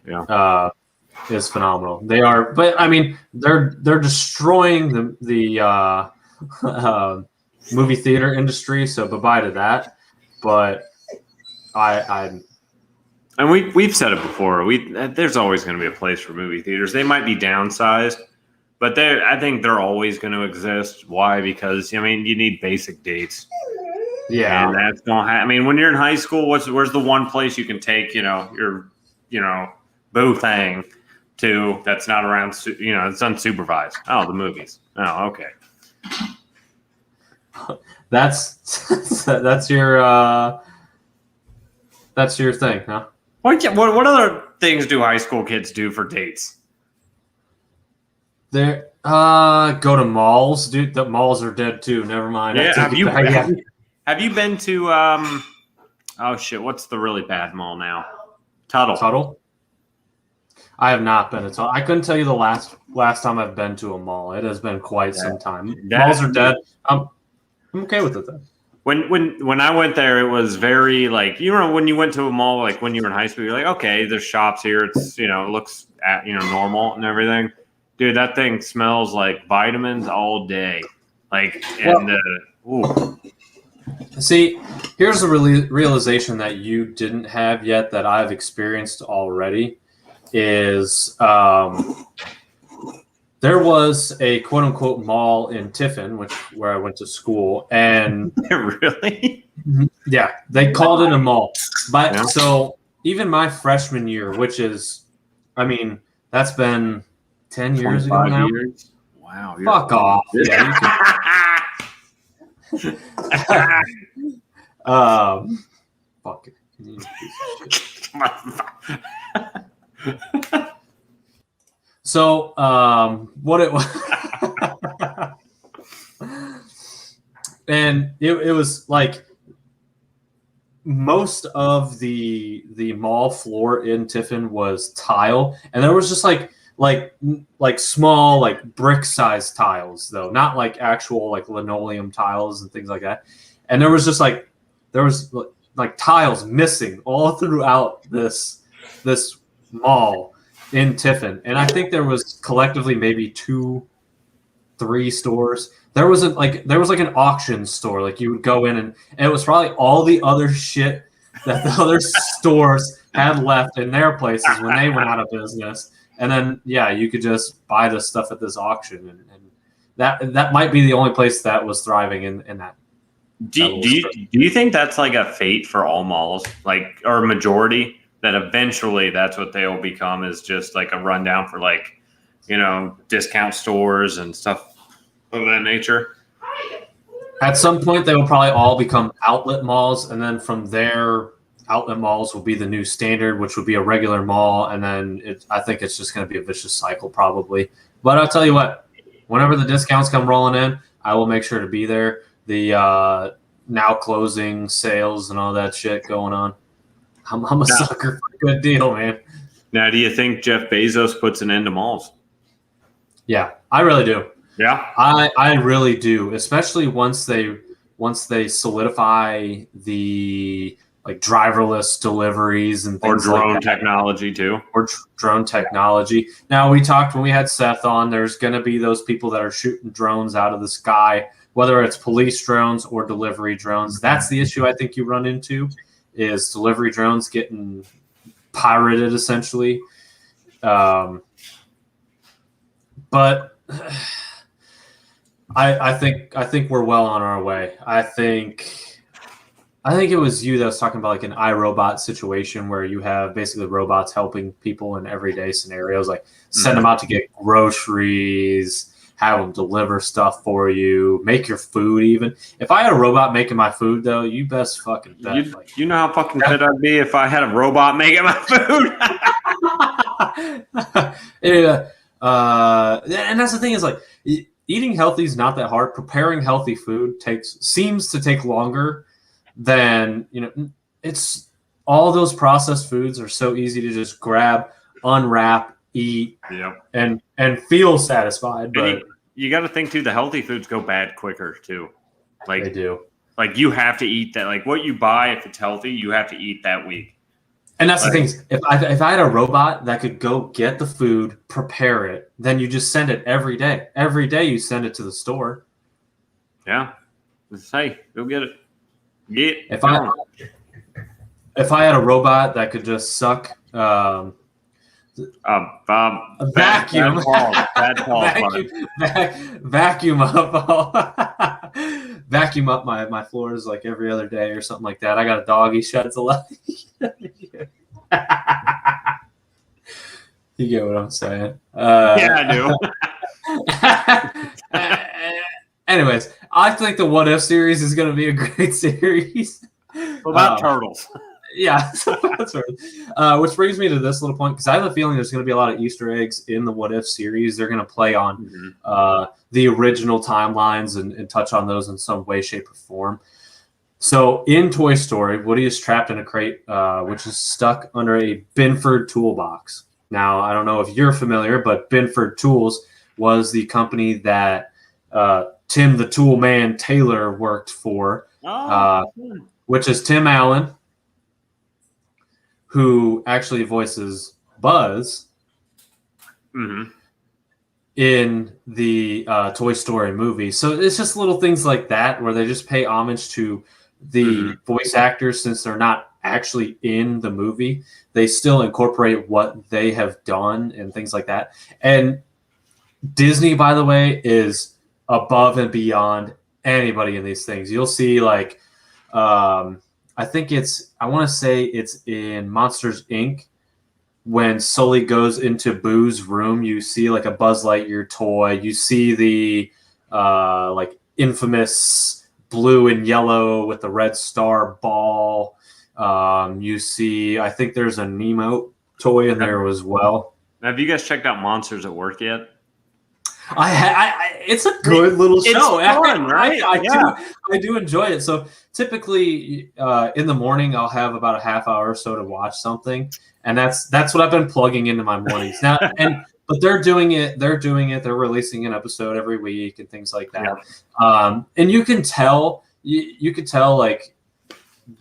is phenomenal. They are, but I mean, they're destroying the movie theater industry. So bye-bye to that. But and we've said it before. There's always going to be a place for movie theaters. They might be downsized, but I think they're always going to exist. Why? Because you need basic dates. Yeah, and that's going to. I mean, when you're in high school, where's the one place you can take your boo thing to that's not around? It's unsupervised. Oh, the movies. Oh, okay. That's your thing, huh? What other things do high school kids do for dates? They go to malls, dude. The malls are dead too. Never mind. Yeah. Have you been to oh shit? What's the really bad mall now? Tuttle. I have not been to Tuttle. I couldn't tell you the last time I've been to a mall. It has been quite some time. Malls are dead. I'm okay with it though. when I went there, it was very like, you know, when you went to a mall, like when you were in high school, you're like, okay, there's shops here. It's, you know, it looks normal and everything. Dude, that thing smells like vitamins all day. Like, and ooh. See, here's a realization that you didn't have yet that I've experienced already is there was a quote unquote mall in Tiffin, where I went to school, and Really? yeah, they called it a mall. But Yeah. so even my freshman year, which is, I mean, that's been 10 years ago 25 now. years? Wow. Fuck off. Yeah, you can, fuck it. You piece of shit. So, what it was, and it was like most of the mall floor in Tiffin was tile, and there was just like small like brick sized tiles though, not like actual like linoleum tiles and things like that. And there was like tiles missing all throughout this mall in Tiffin, and I think there was collectively maybe 2-3 stores. There was like an auction store, like you would go in and it was probably all the other shit that the other stores had left in their places when they went out of business. And then you could just buy this stuff at this auction, and that might be the only place that was thriving in that. Do you think that's like a fate for all malls, like, or majority, that eventually that's what they'll become, is just like a rundown for like, you know, discount stores and stuff of that nature? At some point, they will probably all become outlet malls, and then from there, outlet malls will be the new standard, which would be a regular mall, and then I think it's just going to be a vicious cycle probably. But I'll tell you what, whenever the discounts come rolling in, I will make sure to be there. The now closing sales and all that shit going on. I'm a sucker for a good deal, man. Now, do you think Jeff Bezos puts an end to malls? Yeah, I really do. Yeah, I really do, especially once they solidify the like driverless deliveries and things or drone like that. technology too. Or drone technology. Now, we talked when we had Seth on, there's going to be those people that are shooting drones out of the sky, whether it's police drones or delivery drones. That's the issue I think you run into, is delivery drones getting pirated essentially. But I think we're well on our way. I think it was you that was talking about like an iRobot situation where you have basically robots helping people in everyday scenarios, like send them out to get groceries, have them deliver stuff for you, make your food even. If I had a robot making my food, though, you best fucking bet. You know how fucking fit I'd be if I had a robot making my food? Yeah. And that's the thing is, like, eating healthy is not that hard. Preparing healthy food seems to take longer than, it's all those processed foods are so easy to just grab, unwrap, eat, and feel satisfied. But you got to think too, the healthy foods go bad quicker too. Like, they do. Like, you have to eat that. Like, what you buy, if it's healthy, you have to eat that week. And that's the thing. If I had a robot that could go get the food, prepare it, then you just send it every day. Every day you send it to the store. Yeah. Hey, go get it. If I had a robot that could just suck Bob, vacuum, bad calls, vacuum up, vacuum up my floors like every other day or something like that. I got a dog. He sheds a lot. You get what I'm saying? Yeah, I do. Anyways, I think the What If series is going to be a great series. What about turtles? Yeah, which brings me to this little point, because I have a feeling there's going to be a lot of Easter eggs in the What If series. They're going to play on the original timelines and touch on those in some way, shape, or form. So in Toy Story, Woody is trapped in a crate, which is stuck under a Binford toolbox. Now, I don't know if you're familiar, but Binford Tools was the company that Tim the Tool Man Taylor worked for Oh, which is Tim Allen, who actually voices Buzz in the Toy Story movie. So it's just little things like that where they just pay homage to the voice actors since they're not actually in the movie. They still incorporate what they have done and things like that. And Disney, by the way, is above and beyond anybody in these things. You'll see like I want to say it's in Monsters Inc. When Sully goes into Boo's room, you see like a Buzz Lightyear toy. You see the like infamous blue and yellow with the red star ball. You see, I think there's a Nemo toy in there as well. Have you guys checked out Monsters at Work yet? It's a good little show. It's fun, right? I do enjoy it. So typically in the morning, I'll have about a half hour or so to watch something, and that's what I've been plugging into my mornings now. But they're doing it. They're releasing an episode every week and things like that. Yeah. And you can tell like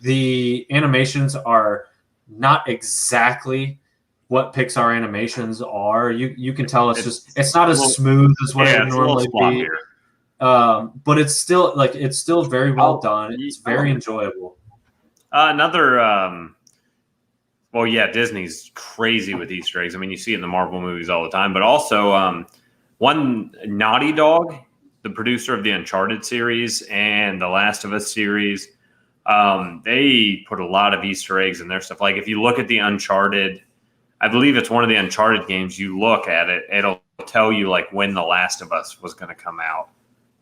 the animations are not exactly what Pixar animations are. You can tell it's not as smooth as what it would normally be. But it's still very well done. It's very enjoyable. Disney's crazy with Easter eggs. I mean, you see it in the Marvel movies all the time, but also one Naughty Dog, the producer of the Uncharted series and the Last of Us series, they put a lot of Easter eggs in their stuff. Like if you look at the Uncharted, I believe it's one of the Uncharted games. You look at it, it'll tell you like when The Last of Us was going to come out.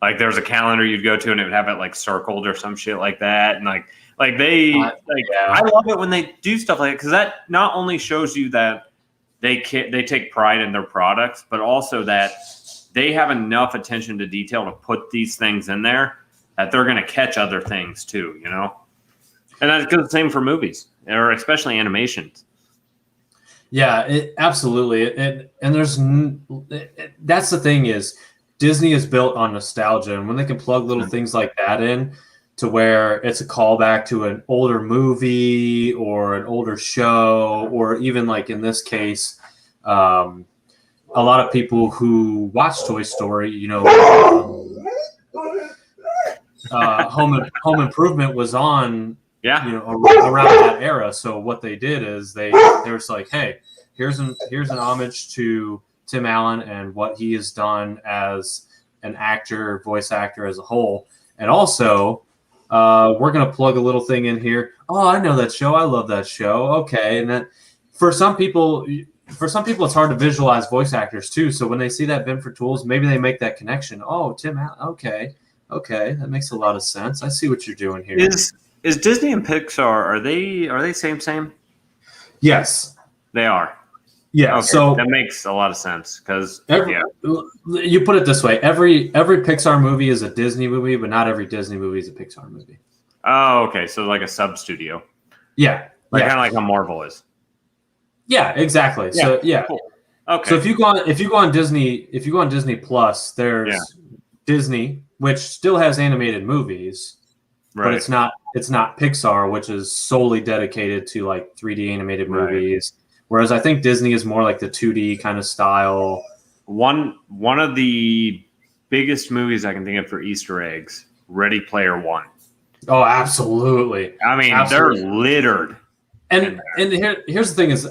Like there's a calendar you'd go to and it would have it like circled or some shit like that. And I love it when they do stuff like that because that not only shows you that they take pride in their products, but also that they have enough attention to detail to put these things in there that they're going to catch other things too, you know? And that's the same for movies or especially animations. Yeah, absolutely. And that's the thing is Disney is built on nostalgia. And when they can plug little things like that in to where it's a callback to an older movie or an older show, or even like in this case, a lot of people who watch Toy Story, Home Improvement was on around that era. So what they did is they were like, hey, here's an homage to Tim Allen and what he has done as an actor, voice actor as a whole. And also, we're going to plug a little thing in here. Oh, I know that show. I love that show. Okay. And then for some people, it's hard to visualize voice actors too. So when they see that Benford Tools, maybe they make that connection. Oh, Tim Allen. Okay. That makes a lot of sense. I see what you're doing here. Is Disney and Pixar, are they same? Yes. They are. Yeah, okay. So that makes a lot of sense because you put it this way: every Pixar movie is a Disney movie, but not every Disney movie is a Pixar movie. Oh, okay. So like a sub studio. Yeah, kind of like how Marvel is. Yeah, exactly. Yeah, so yeah. Cool. Okay. So if you go on Disney Plus, there's Disney, which still has animated movies, right. But it's not Pixar, which is solely dedicated to like 3D animated movies. Right. Whereas I think Disney is more like the 2D kind of style. One of the biggest movies I can think of for Easter eggs, Ready Player One. Oh, absolutely. I mean, absolutely. They're littered. And here's the thing is,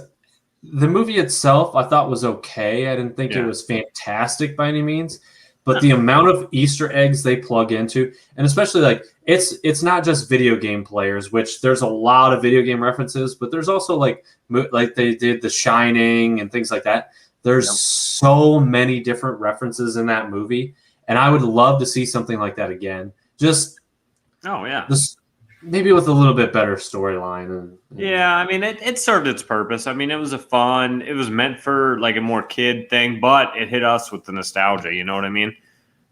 the movie itself I thought was okay. I didn't think it was fantastic by any means. But the amount of Easter eggs they plug into, and especially like it's not just video game players, which there's a lot of video game references, but there's also like they did The Shining and things like that. There's so many different references in that movie, and I would love to see something like that again. Just maybe with a little bit better storyline. Yeah, I mean it served its purpose. I mean it was meant for like a more kid thing, but it hit us with the nostalgia. You know what I mean?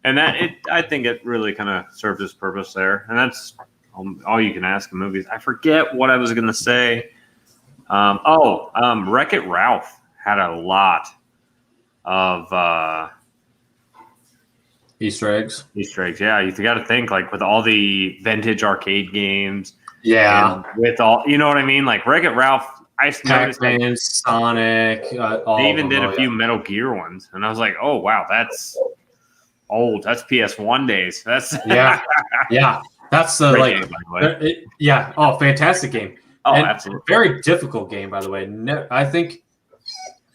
And I think it really kind of served its purpose there. And that's all you can ask in movies. I forget what I was going to say. Wreck-It Ralph had a lot of Easter eggs. Easter eggs. Yeah, you got to think like with all the vintage arcade games. Yeah. And with all, you know what I mean? Like Wreck-It Ralph, I noticed like, Pac-Man, Sonic, all they of even them. did a few Metal Gear ones, and I was like, oh wow, that's old. That's PS1 days. That's Yeah. Yeah. That's the great like. game, by the way. Yeah. Oh, fantastic game. Oh, And absolutely. very difficult game, by the way. I think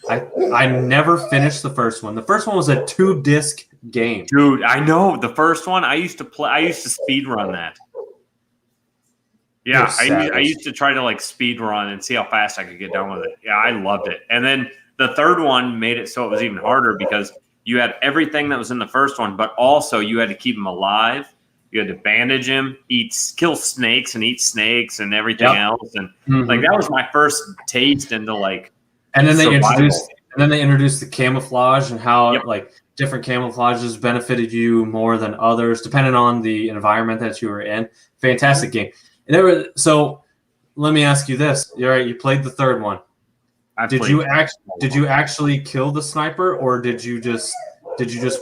I never finished the first one. The first one was a 2-disc game. Dude, I know the first one. I used to speed run that. Yeah, I used to try to like speed run and see how fast I could get done with it. Yeah, I loved it. And then the third one made it so it was even harder because you had everything that was in the first one, but also you had to keep him alive. You had to bandage him, kill snakes and eat snakes and everything else. And like that was my first taste into like. And then survival. they introduced the camouflage and how like different camouflages benefited you more than others, depending on the environment that you were in. Fantastic game. And so let me ask you this. All right, you played the third one. Did you actually kill the sniper, or did you just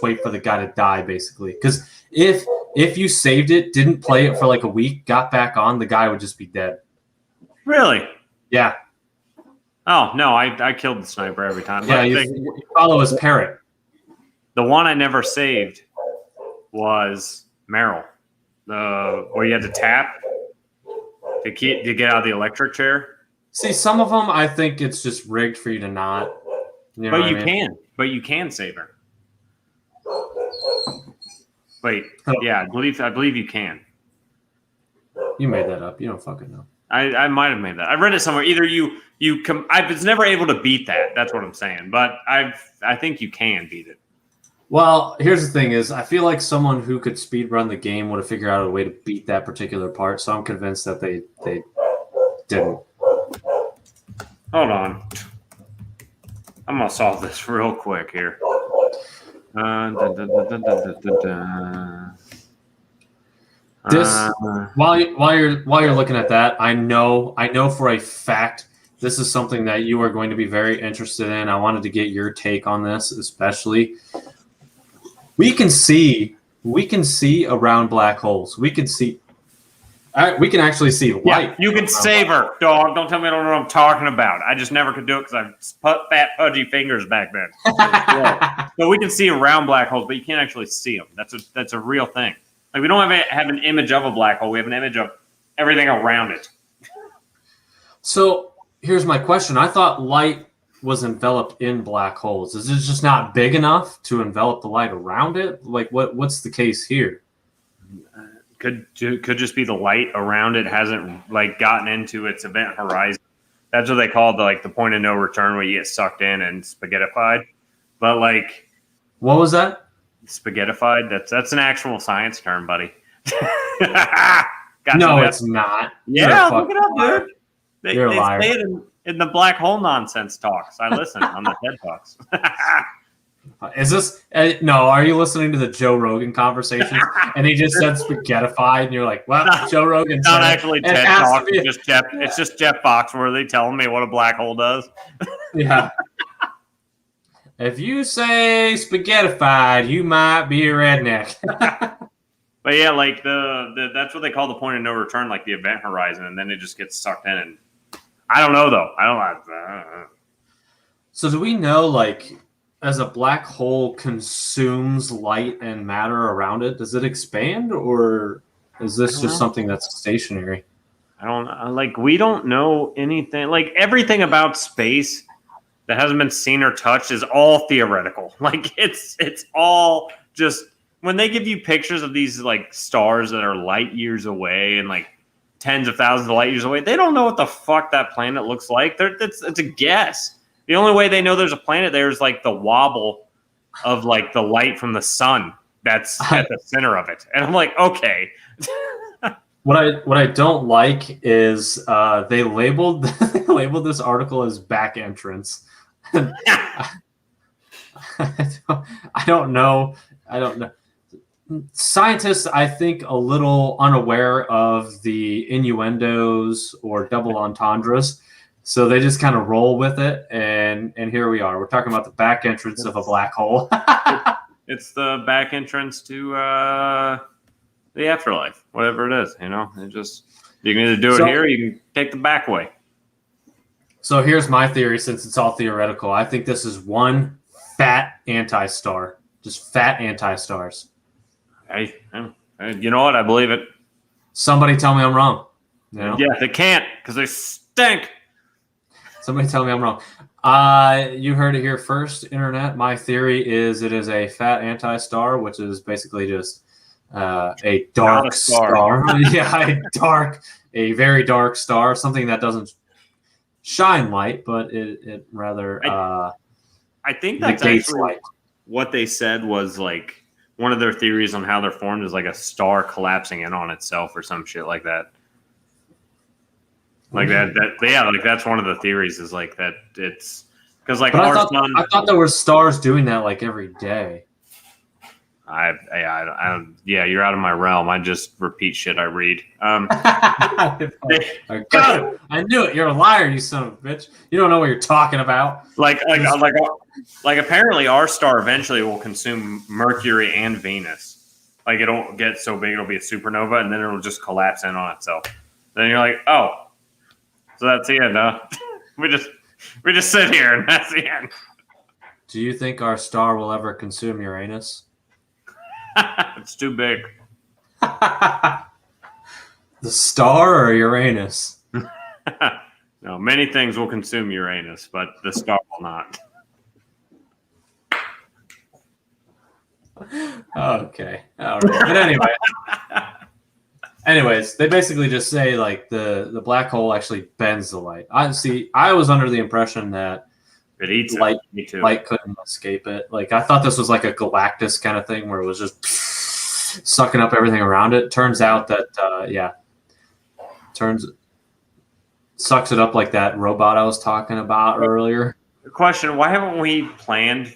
wait for the guy to die, basically? Because if you saved it, didn't play it for like a week, got back on, the guy would just be dead. Really? Yeah. Oh no, I killed the sniper every time. Yeah, you follow his parrot. The one I never saved was Meryl. Where you had to tap to get out of the electric chair. See, some of them I think it's just rigged for you to not. You know But you can save her. Wait, yeah, I believe you can. You made that up. You don't fucking know. I might have made that. I read it somewhere. Either I was never able to beat that. That's what I'm saying. But I think you can beat it. Well, here's the thing: is I feel like someone who could speed run the game would have figured out a way to beat that particular part. So I'm convinced that they didn't. Hold on, I'm gonna solve this real quick here. While you're looking at that, I know for a fact this is something that you are going to be very interested in. I wanted to get your take on this, especially. We can see around black holes. We can actually see light. Yeah, you can save her, dog. Don't tell me I don't know what I'm talking about. I just never could do it because I fat, pudgy fingers back then. So we can see around black holes, but you can't actually see them. That's a real thing. Like we don't have an image of a black hole. We have an image of everything around it. So here's my question. I thought light was enveloped in black holes. Is it just not big enough to envelop the light around it? Like what's the case here? Could just be the light around it hasn't like gotten into its event horizon. That's what they call the point of no return, where you get sucked in and spaghettified. But like, what was that? Spaghettified. That's an actual science term, buddy. No, it's not. Yeah, look it up, dude. You're a liar. Say it in the black hole nonsense talks. I listen on the TED Talks. Is this no? Are you listening to the Joe Rogan conversation? And he just said spaghettified, and you're like, "Well, Joe Rogan." Not actually TED Talks. It's just Jeff Foxworthy telling me what a black hole does. Yeah. If you say spaghettified, you might be a redneck. But yeah, like that's what they call the point of no return, like the event horizon, and then it just gets sucked in. And I don't know though. I don't know. So do we know, like, as a black hole consumes light and matter around it, does it expand, or is this just something that's stationary? I don't know. Like, we don't know anything. Like, everything about space that hasn't been seen or touched is all theoretical. Like, it's all just when they give you pictures of these like stars that are light years away and like tens of thousands of light years away, they don't know what the fuck that planet looks like. It's a guess. The only way they know there's a planet there is like the wobble of like the light from the sun that's at the center of it. And I'm like, okay. What I don't like is they labeled this article as back entrance. I don't know. Scientists, I think, a little unaware of the innuendos or double entendres. So they just kind of roll with it, and here we are. We're talking about the back entrance of a black hole. It's the back entrance to the afterlife, whatever it is. You know, it just you can either do it here, or you can take the back way. So here's my theory, since it's all theoretical. I think this is one fat anti-star, just fat anti-stars. Hey, you know what? I believe it. Somebody tell me I'm wrong. You know? Yeah, they can't because they stink. Somebody tell me I'm wrong. You heard it here first, Internet. My theory is it is a fat anti-star, which is basically just a dark star. Yeah, a very dark star, something that doesn't shine light, but it rather I think that's actually light. What they said was like one of their theories on how they're formed is like a star collapsing in on itself or some shit like that. Like that yeah, like that's one of the theories is like that it's because like I thought there were stars doing that like every day. Yeah, you're out of my realm. I just repeat shit I read. I got it. I knew it. You're a liar, you son of a bitch. You don't know what you're talking about. Like apparently our star eventually will consume Mercury and Venus. Like it'll get so big it'll be a supernova and then it'll just collapse in on itself. Then you're like, oh, so that's the end, huh? we just sit here and that's the end. Do you think our star will ever consume Uranus? It's too big. The star or Uranus? No, many things will consume Uranus, but the star will not. Okay. All right. But anyways, they basically just say like the black hole actually bends the light. I was under the impression that it eats light. It. Me too. Light couldn't escape it. Like I thought this was like a Galactus kind of thing where it was just sucking up everything around it. Turns out that sucks it up like that robot I was talking about earlier. Question: why haven't we plotted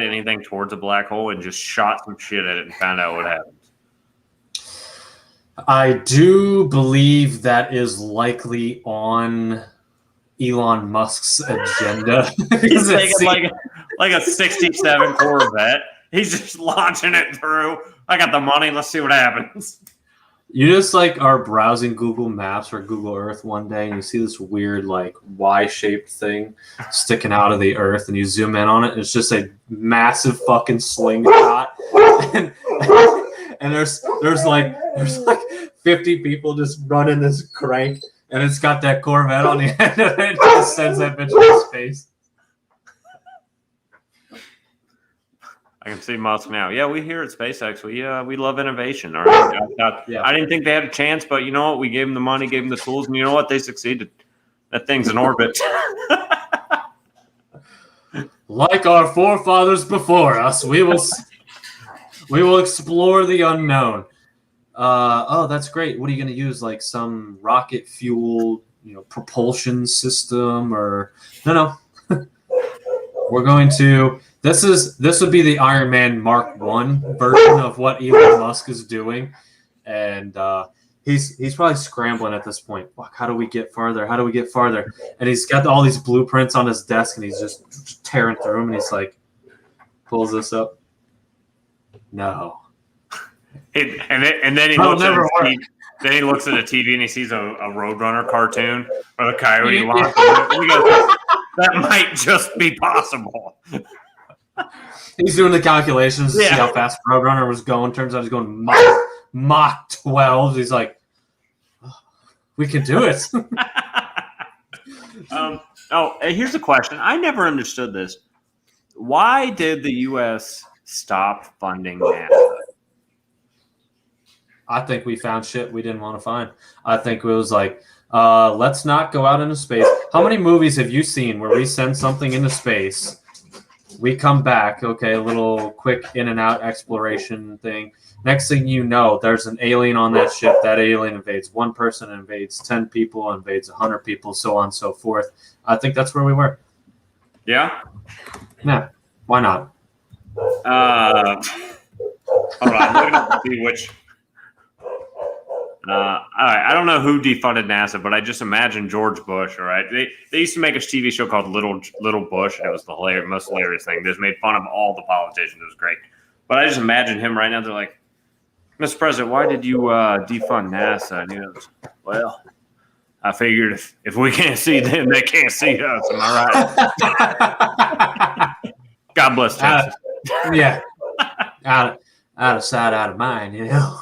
anything towards a black hole and just shot some shit at it and found out what happened? I do believe that is likely on Elon Musk's agenda. He's taking like a 67 Corvette. He's just launching it through. I got the money. Let's see what happens. You just are browsing Google Maps or Google Earth one day and you see this weird Y-shaped thing sticking out of the earth and you zoom in on it and it's just a massive fucking slingshot. And there's 50 people just running this crank and it's got that Corvette on the end of it and just sends that bitch into space. I can see Musk now. Yeah, we here at SpaceX, we love innovation. All right. I didn't think they had a chance, but you know what? We gave them the money, gave them the tools, and you know what? They succeeded. That thing's in orbit. Like our forefathers before us, we will explore the unknown. Oh, that's great. What are you going to use? Like some rocket fuel, propulsion system or no. We're going to. This would be the Iron Man Mark I version of what Elon Musk is doing, and he's probably scrambling at this point. Fuck, how do we get farther? How do we get farther? And he's got all these blueprints on his desk, and he's just tearing through them. And he's like, pulls this up. No. And then he looks at then he looks at the TV and he sees a Roadrunner cartoon or the Coyote launch. And he goes, that might just be possible. He's doing the calculations to see how fast Roadrunner was going. Turns out he's going Mach 12. He's like, oh, we can do it. Here's a question. I never understood this. Why did the U.S. stop funding NASA? I think we found shit we didn't want to find. I think it was like, let's not go out into space. How many movies have you seen where we send something into space, we come back, okay, a little quick in and out exploration thing. Next thing you know, there's an alien on that ship. That alien invades one person, invades 10 people, invades 100 people, so on and so forth. I think that's where we were. Yeah? Yeah. Why not? Hold on. I'm looking up to see which. All right, I don't know who defunded NASA, but I just imagine George Bush. All right, they used to make a TV show called Little Bush, and it was the most hilarious thing. They just made fun of all the politicians. It was great, but I just imagine him right now. They're like, Mr. President, why did you defund NASA? And he goes, well, I figured if we can't see them, they can't see us. Am I right? God bless Texas. Yeah, out of sight, out of mind. You know.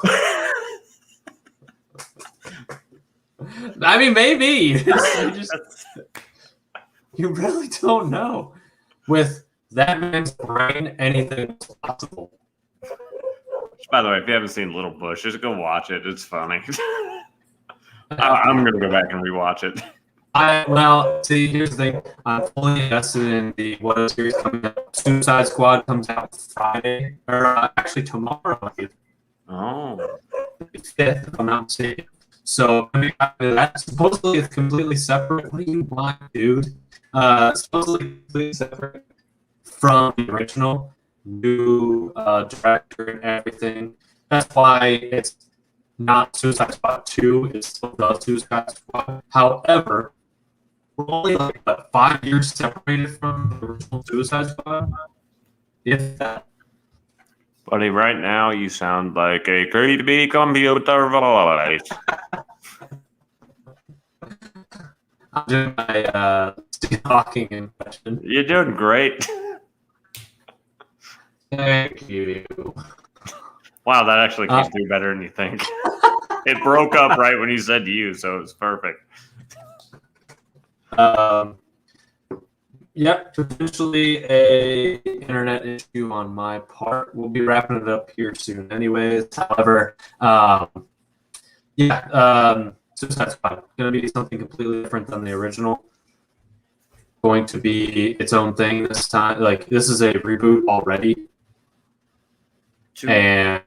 I mean, maybe you really don't know. With that man's brain, anything is possible. By the way, if you haven't seen Little Bush, just go watch it. It's funny. I'm going to go back and rewatch it. See, here's the thing. I'm fully invested in the what series coming out. Suicide Squad comes out Friday, or actually tomorrow. Oh. The 5th, if I'm not mistaken. So that supposedly it's completely separate. What do you want, dude? Supposedly completely separate from the original. New director and everything. That's why it's not Suicide Squad 2. It's still the Suicide Squad. However, we're only like 5 years separated from the original Suicide Squad. If that. Buddy, right now you sound like a creepy computer voice. I'm doing my Stephen Hawking impression. You're doing great. Thank you. Wow, that actually came through better than you think. It broke up right when you said you, so it was perfect. Yep, potentially a internet issue on my part. We'll be wrapping it up here soon anyways. However, Suicide Squad going to be something completely different than the original. Going to be its own thing this time. Like, this is a reboot already. And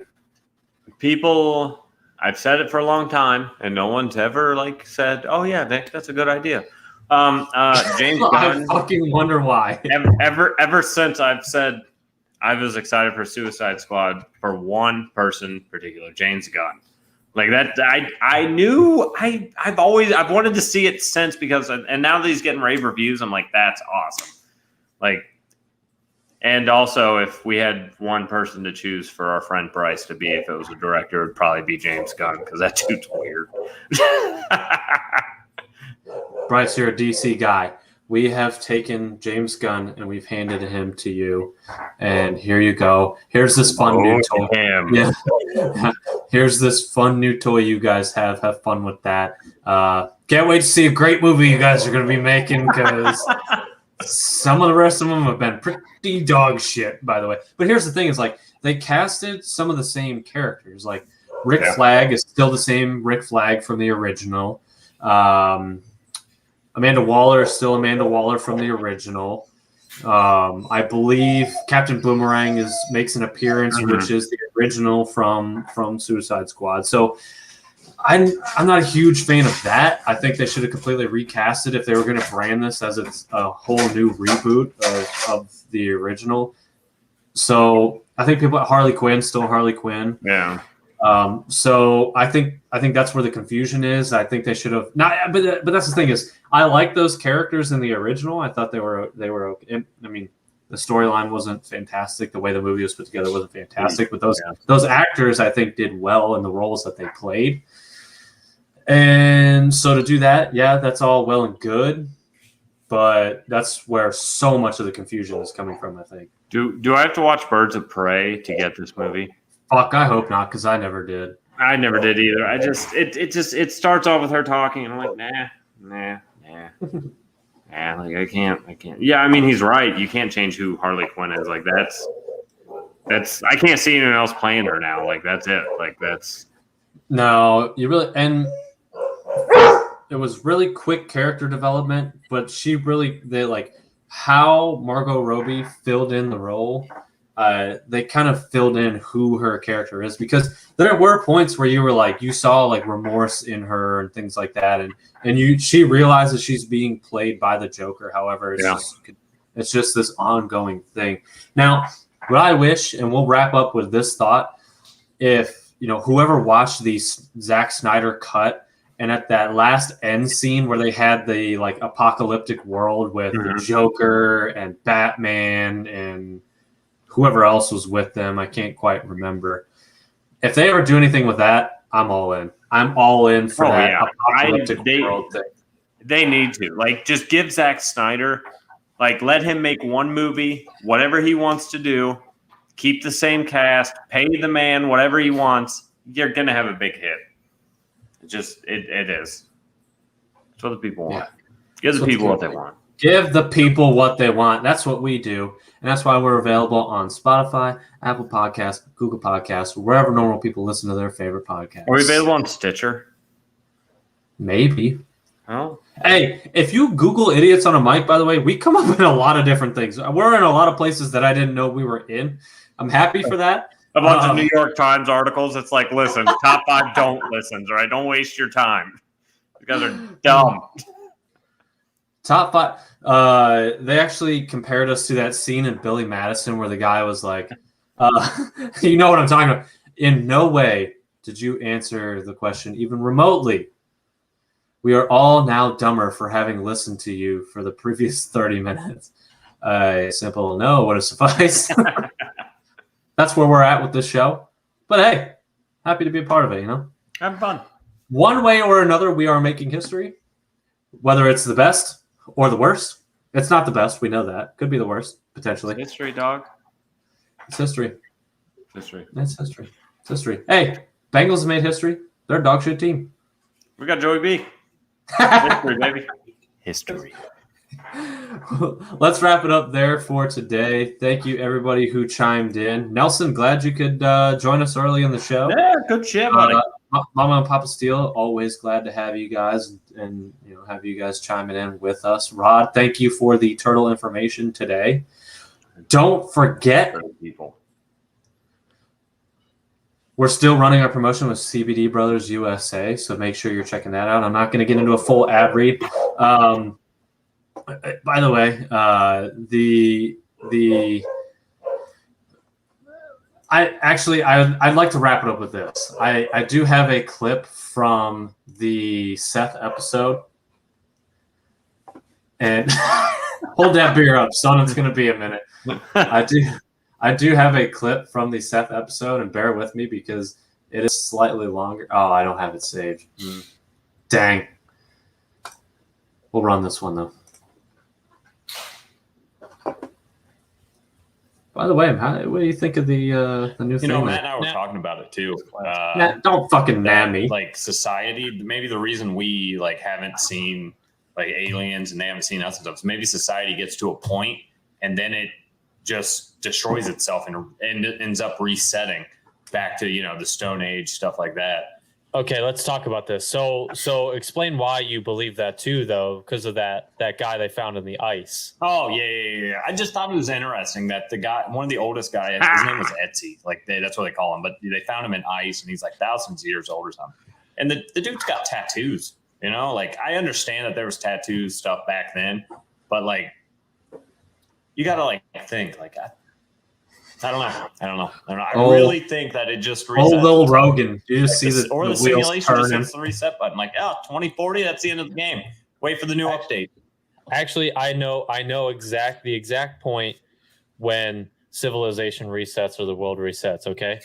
people, I've said it for a long time, and no one's ever said, "Oh yeah, Nick, that's a good idea." James Gunn. I fucking wonder why. Ever since I've said I was excited for Suicide Squad for one person in particular, James Gunn. Like that, I knew I've wanted to see it since because, and now that he's getting rave reviews, I'm like, that's awesome. Like. And also, if we had one person to choose for our friend Bryce to be, if it was a director, it would probably be James Gunn because that dude's weird. Bryce, you're a DC guy. We have taken James Gunn and we've handed him to you. And here you go. Here's this fun new toy. Yeah. Here's this fun new toy you guys have. Have fun with that. Can't wait to see a great movie you guys are going to be making because some of the rest of them have been pretty dog shit, by the way. But here's the thing: is like they casted some of the same characters. Like Rick Flag is still the same Rick Flag from the original. Amanda Waller is still Amanda Waller from the original. I believe Captain Boomerang makes an appearance, which is the original from Suicide Squad. So I'm not a huge fan of that. I think they should have completely recast it if they were going to brand this as it's a whole new reboot of the original. So I think people at Harley Quinn still Harley Quinn. Yeah. So I think that's where the confusion is. I think they should have not, but that's the thing is I like those characters in the original. I thought they were okay. I mean, the storyline wasn't fantastic. The way the movie was put together wasn't fantastic, but those actors I think did well in the roles that they played. And so to do that, yeah, that's all well and good, but that's where so much of the confusion is coming from, I think. Do I have to watch Birds of Prey to get this movie? Fuck, I hope not, because I never did. I never did either. I just it starts off with her talking, and I'm like, nah. Like I can't. Yeah, I mean he's right. You can't change who Harley Quinn is. Like that's I can't see anyone else playing her now. Like that's it. Like that's no. You really and it was really quick character development, but they like how Margot Robbie filled in the role. They kind of filled in who her character is because there were points where you saw like remorse in her and things like that, and she realizes she's being played by the Joker. However, it's just this ongoing thing. Now, what I wish, and we'll wrap up with this thought: if whoever watched the Zack Snyder cut, and at that last end scene where they had the like apocalyptic world with the Joker and Batman and whoever else was with them, I can't quite remember. If they ever do anything with that, I'm all in. I'm all in for that apocalyptic world thing. They need to just give Zack Snyder, let him make one movie, whatever he wants to do, keep the same cast, pay the man whatever he wants. You're gonna have a big hit. It is. That's what the people want. Yeah. Give the people what they want. Give the people what they want. That's what we do. And that's why we're available on Spotify, Apple Podcasts, Google Podcasts, wherever normal people listen to their favorite podcasts. Are we available on Stitcher? Maybe. Oh. Hey, if you Google idiots on a mic, by the way, we come up in a lot of different things. We're in a lot of places that I didn't know we were in. I'm happy for that. A bunch of New York Times articles. It's listen, top 5 don't listen, right? Don't waste your time. You guys are dumb. Top 5. They actually compared us to that scene in Billy Madison where the guy was like, you know what I'm talking about. In no way did you answer the question even remotely. We are all now dumber for having listened to you for the previous 30 minutes. A simple no would have sufficed. That's where we're at with this show. But hey, happy to be a part of it, Have fun. One way or another, we are making history. Whether it's the best or the worst. It's not the best. We know that. Could be the worst, potentially. It's history, dog. It's history. History. It's history. It's history. Hey, Bengals have made history. They're a dog shit team. We got Joey B. History, baby. History. Let's wrap it up there for today. Thank you, everybody who chimed in. Nelson, glad you could join us early in the show. Yeah, good shit, buddy. Mama and Papa Steele, always glad to have you guys and have you guys chiming in with us. Rod, thank you for the turtle information today. Don't forget, people. We're still running our promotion with CBD Brothers USA, so make sure you're checking that out. I'm not going to get into a full ad read. By the way, I'd like to wrap it up with this. I do have a clip from the Seth episode, and hold that beer up, son. It's going to be a minute. I do have a clip from the Seth episode, and bear with me because it is slightly longer. Oh, I don't have it saved. Dang. We'll run this one though. By the way, what do you think of the new thing? Matt and I were talking about it too. Matt, don't fucking nab me. Society, maybe the reason we haven't seen aliens and they haven't seen us and stuff. So maybe society gets to a point and then it just destroys itself and ends up resetting back to the Stone Age, stuff like that. Okay, let's talk about this. So explain why you believe that too, though, because of that guy they found in the ice. Oh yeah. I just thought it was interesting that the guy, one of the oldest guys, his name was Etsy. That's what they call him. But they found him in ice, and he's thousands of years old or something. And the dude's got tattoos. I understand that there was tattoo stuff back then, but you gotta think I don't know. I really think that it just resets. Old Lil Rogan. You just see the or the wheels simulation just turning. hits the reset button. 2040, that's the end of the game. Wait for the new update. Actually, I know the exact point when civilization resets or the world resets. Okay,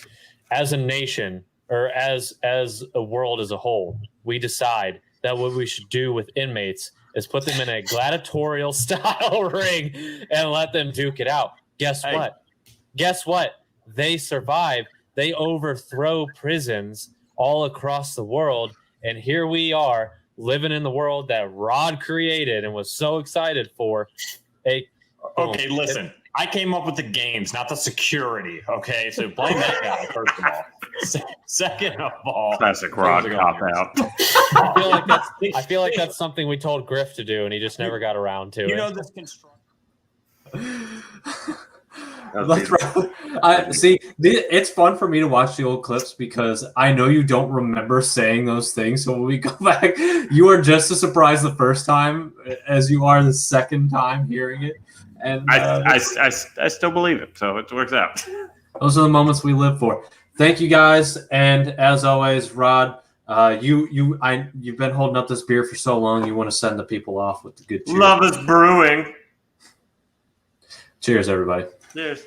as a nation or as a world as a whole, we decide that what we should do with inmates is put them in a gladiatorial style ring and let them duke it out. Guess what? They survive. They overthrow prisons all across the world. And here we are living in the world that Rod created and was so excited for. Okay, listen. I came up with the games, not the security. Okay, so blame that guy, first of all. Second of all. Classic Rod cop out. I feel like that's something we told Griff to do, and he just never got around to it. This construction. See, it's fun for me to watch the old clips because I know you don't remember saying those things. So when we go back, you are just as surprised the first time as you are the second time hearing it. And I still believe it, so it works out. Those are the moments we live for. Thank you guys, and as always, Rod, you've been holding up this beer for so long. You want to send the people off with the good cheers. Love is brewing. Cheers, everybody. Cheers.